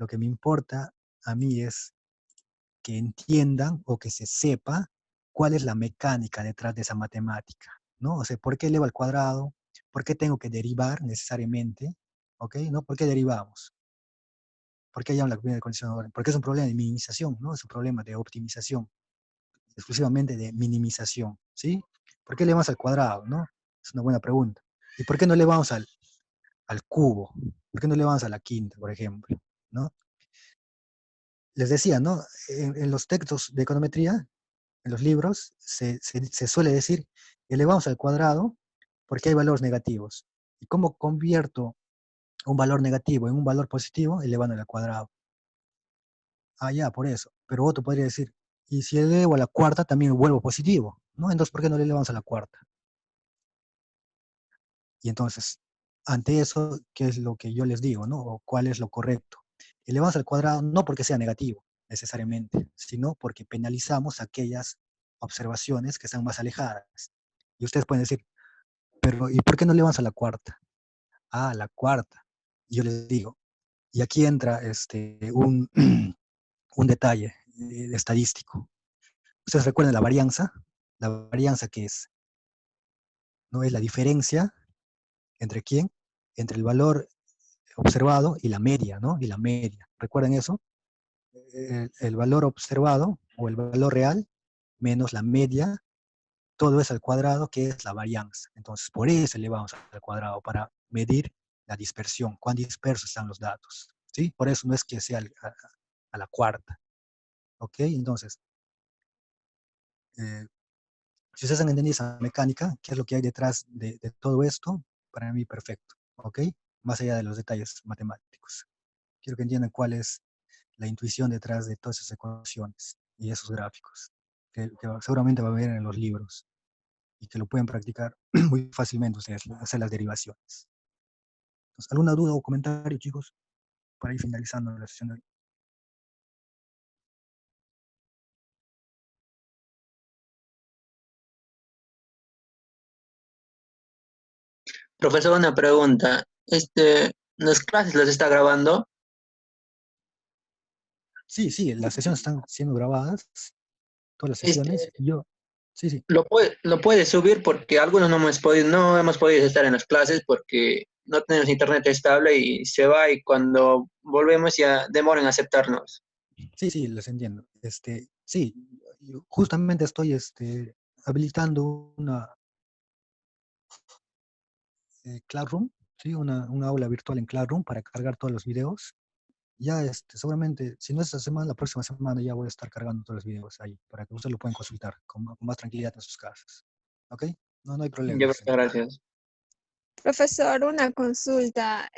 Lo que me importa a mí es que entiendan o que se sepa cuál es la mecánica detrás de esa matemática, ¿no? O sea, ¿por qué eleva al cuadrado? ¿Por qué tengo que derivar necesariamente? ¿Ok? ¿No? ¿Por qué derivamos? ¿Por qué llaman la primera condición ahora? Porque es un problema de minimización, ¿no? Es un problema de optimización, exclusivamente de minimización, ¿sí? ¿Por qué elevamos al cuadrado, no? Es una buena pregunta. ¿Y por qué no elevamos al cubo? ¿Por qué no elevamos a la quinta, por ejemplo? ¿No? Les decía, ¿no? En los textos de econometría, en los libros, se suele decir, elevamos al cuadrado porque hay valores negativos. ¿Y cómo convierto un valor negativo en un valor positivo? Elevando al cuadrado. Ah, ya, por eso. Pero otro podría decir, y si elevo a la cuarta, también vuelvo positivo, ¿no? Entonces, ¿por qué no le elevamos a la cuarta? Y entonces, ante eso, ¿qué es lo que yo les digo, no? O cuál es lo correcto. Elevamos al cuadrado no porque sea negativo, necesariamente, sino porque penalizamos aquellas observaciones que están más alejadas. Y ustedes pueden decir, pero ¿y por qué no elevamos a la cuarta? Ah, la cuarta. Y yo les digo, y aquí entra un detalle estadístico. ¿Ustedes recuerdan la varianza? La varianza, ¿qué es? ¿No es la diferencia entre quién? Entre el valor observado y la media, ¿no? Y la media. ¿Recuerdan eso? El valor observado o el valor real menos la media, todo es al cuadrado, que es la varianza. Entonces, por eso elevamos al cuadrado, para medir la dispersión, cuán dispersos están los datos, ¿sí? Por eso no es que sea a la cuarta, ¿ok? Entonces, si ustedes han entendido esa mecánica, qué es lo que hay detrás de todo esto, para mí perfecto, ¿ok? Más allá de los detalles matemáticos. Quiero que entiendan cuál es la intuición detrás de todas esas ecuaciones y esos gráficos, que seguramente va a ver en los libros y que lo pueden practicar muy fácilmente ustedes, hacer las derivaciones. Entonces, ¿alguna duda o comentario, chicos, para ir finalizando la sesión de hoy? Profesor, una pregunta. ¿Las clases las está grabando? Sí, las sesiones están siendo grabadas, todas las sesiones, y yo, sí. Lo puede subir porque algunos no hemos podido estar en las clases porque no tenemos internet estable y se va y cuando volvemos ya demoran en aceptarnos. Sí, les entiendo. Sí, yo justamente estoy habilitando una Classroom, ¿sí? Una aula virtual en Classroom para cargar todos los videos. Ya seguramente, si no esta semana, la próxima semana ya voy a estar cargando todos los videos ahí, para que ustedes lo puedan consultar con más tranquilidad en sus casas. ¿Ok? No hay problema. Ya, profesor, gracias. Profesor, una consulta.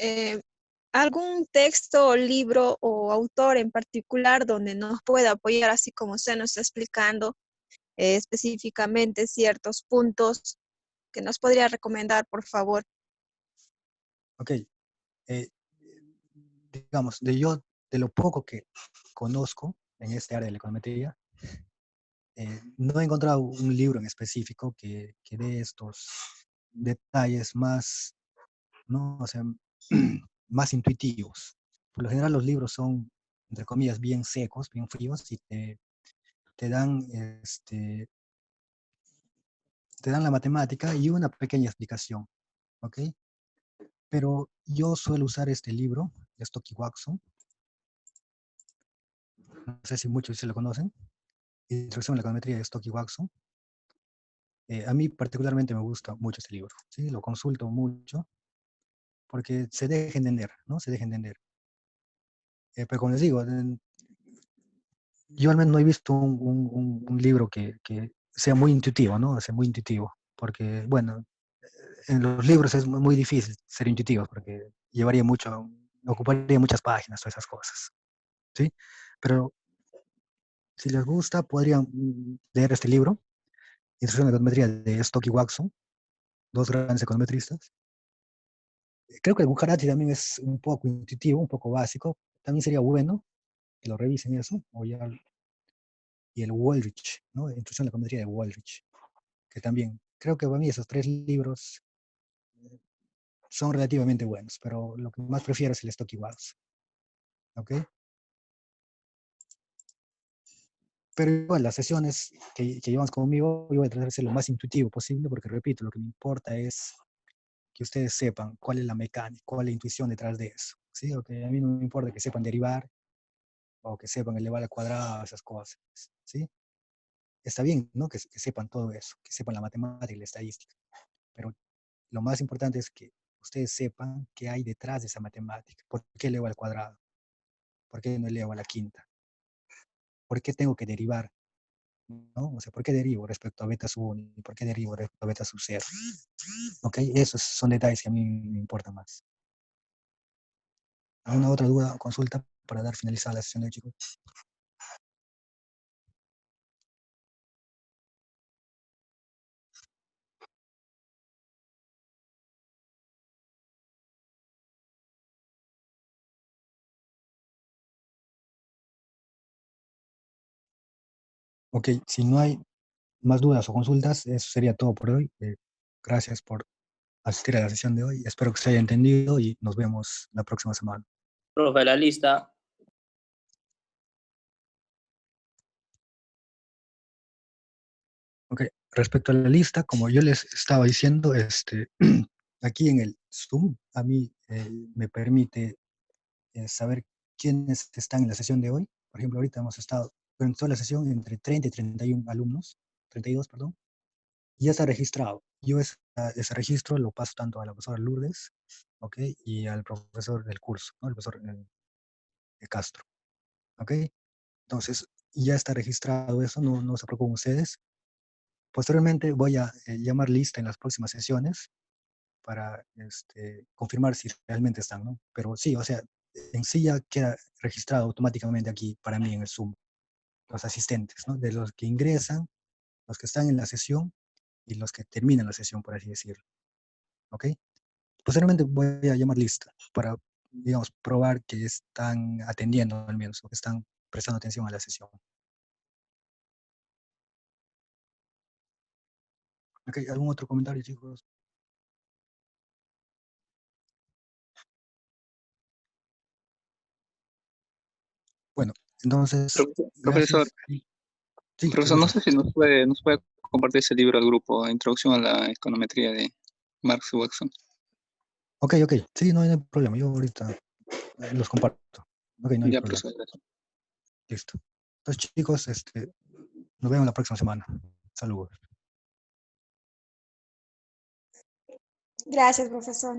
¿Algún texto o libro o autor en particular donde nos pueda apoyar, así como usted nos está explicando específicamente ciertos puntos que nos podría recomendar, por favor? Ok. Digamos, de lo poco que conozco en este área de la econometría, no he encontrado un libro en específico que dé estos detalles más, ¿no? O sea, más intuitivos. Por lo general los libros son, entre comillas, bien secos, bien fríos, y te dan, te dan la matemática y una pequeña explicación, ¿ok? Pero yo suelo usar este libro, de Stokes Watson. No sé si muchos se lo conocen. Introducción a la econometría de Stokes Watson. A mí particularmente me gusta mucho este libro, ¿sí? Lo consulto mucho porque se deja entender, ¿no? Se deja entender. Pero como les digo, yo al menos no he visto un libro que sea muy intuitivo, ¿no? O sea, muy intuitivo. Porque, bueno, en los libros es muy difícil ser intuitivos porque llevaría mucho, ocuparía muchas páginas, todas esas cosas, ¿sí? Pero si les gusta, podrían leer este libro, Instrucción de Econometría de Stokes Watson, dos grandes econometristas. Creo que el Bujarati también es un poco intuitivo, un poco básico. También sería bueno que lo revisen eso. Y el Woolrich, ¿no? Instrucción de la Econometría de Woolrich, que también, creo que para mí esos tres libros son relativamente buenos, pero lo que más prefiero es el Stokes Watson. ¿Ok? Pero igual, las sesiones que llevamos conmigo, yo voy a tratar de ser lo más intuitivo posible, porque repito, lo que me importa es que ustedes sepan cuál es la mecánica, cuál es la intuición detrás de eso. ¿Sí? Okay, a mí no me importa que sepan derivar o que sepan elevar al cuadrado, esas cosas. ¿Sí? Está bien, ¿no? Que sepan todo eso, que sepan la matemática y la estadística. Pero lo más importante es que ustedes sepan qué hay detrás de esa matemática. ¿Por qué elevo al cuadrado? ¿Por qué no elevo a la quinta? ¿Por qué tengo que derivar? ¿No? O sea, ¿por qué derivo respecto a beta sub 1? ¿Y por qué derivo respecto a beta sub 0? ¿Ok? Esos son detalles que a mí me importan más. ¿Alguna otra duda o consulta para dar finalizada la sesión de hoy, chicos? Ok, si no hay más dudas o consultas, eso sería todo por hoy. Gracias por asistir a la sesión de hoy. Espero que se haya entendido y nos vemos la próxima semana. Profe, la lista. Ok, respecto a la lista, como yo les estaba diciendo, aquí en el Zoom, a mí me permite saber quiénes están en la sesión de hoy. Por ejemplo, ahorita hemos estado durante toda la sesión entre 30 y 31 alumnos, 32, perdón, y ya está registrado. Yo ese registro lo paso tanto a la profesora Lourdes, ¿ok? Y al profesor del curso, ¿no? El profesor de Castro, ¿ok? Entonces, ya está registrado eso, no se preocupen ustedes. Posteriormente voy a llamar lista en las próximas sesiones para confirmar si realmente están, ¿no? Pero sí, o sea, en sí ya queda registrado automáticamente aquí para mí en el Zoom, los asistentes, ¿no? De los que ingresan, los que están en la sesión y los que terminan la sesión, por así decirlo, ¿ok? Posteriormente voy a llamar lista para, digamos, probar que están atendiendo al menos, o que están prestando atención a la sesión. ¿Ok? ¿Algún otro comentario, chicos? Bueno, entonces, Profesor, gracias. Sí, profesor, no escucho. sé si nos puede compartir ese libro al grupo, Introducción a la Econometría de Marx y Watson. Ok, sí, no hay problema, yo ahorita los comparto. Ok, no hay Ya, problema. profesor, gracias. Listo. Entonces, chicos, nos vemos la próxima semana. Saludos. Gracias, profesor.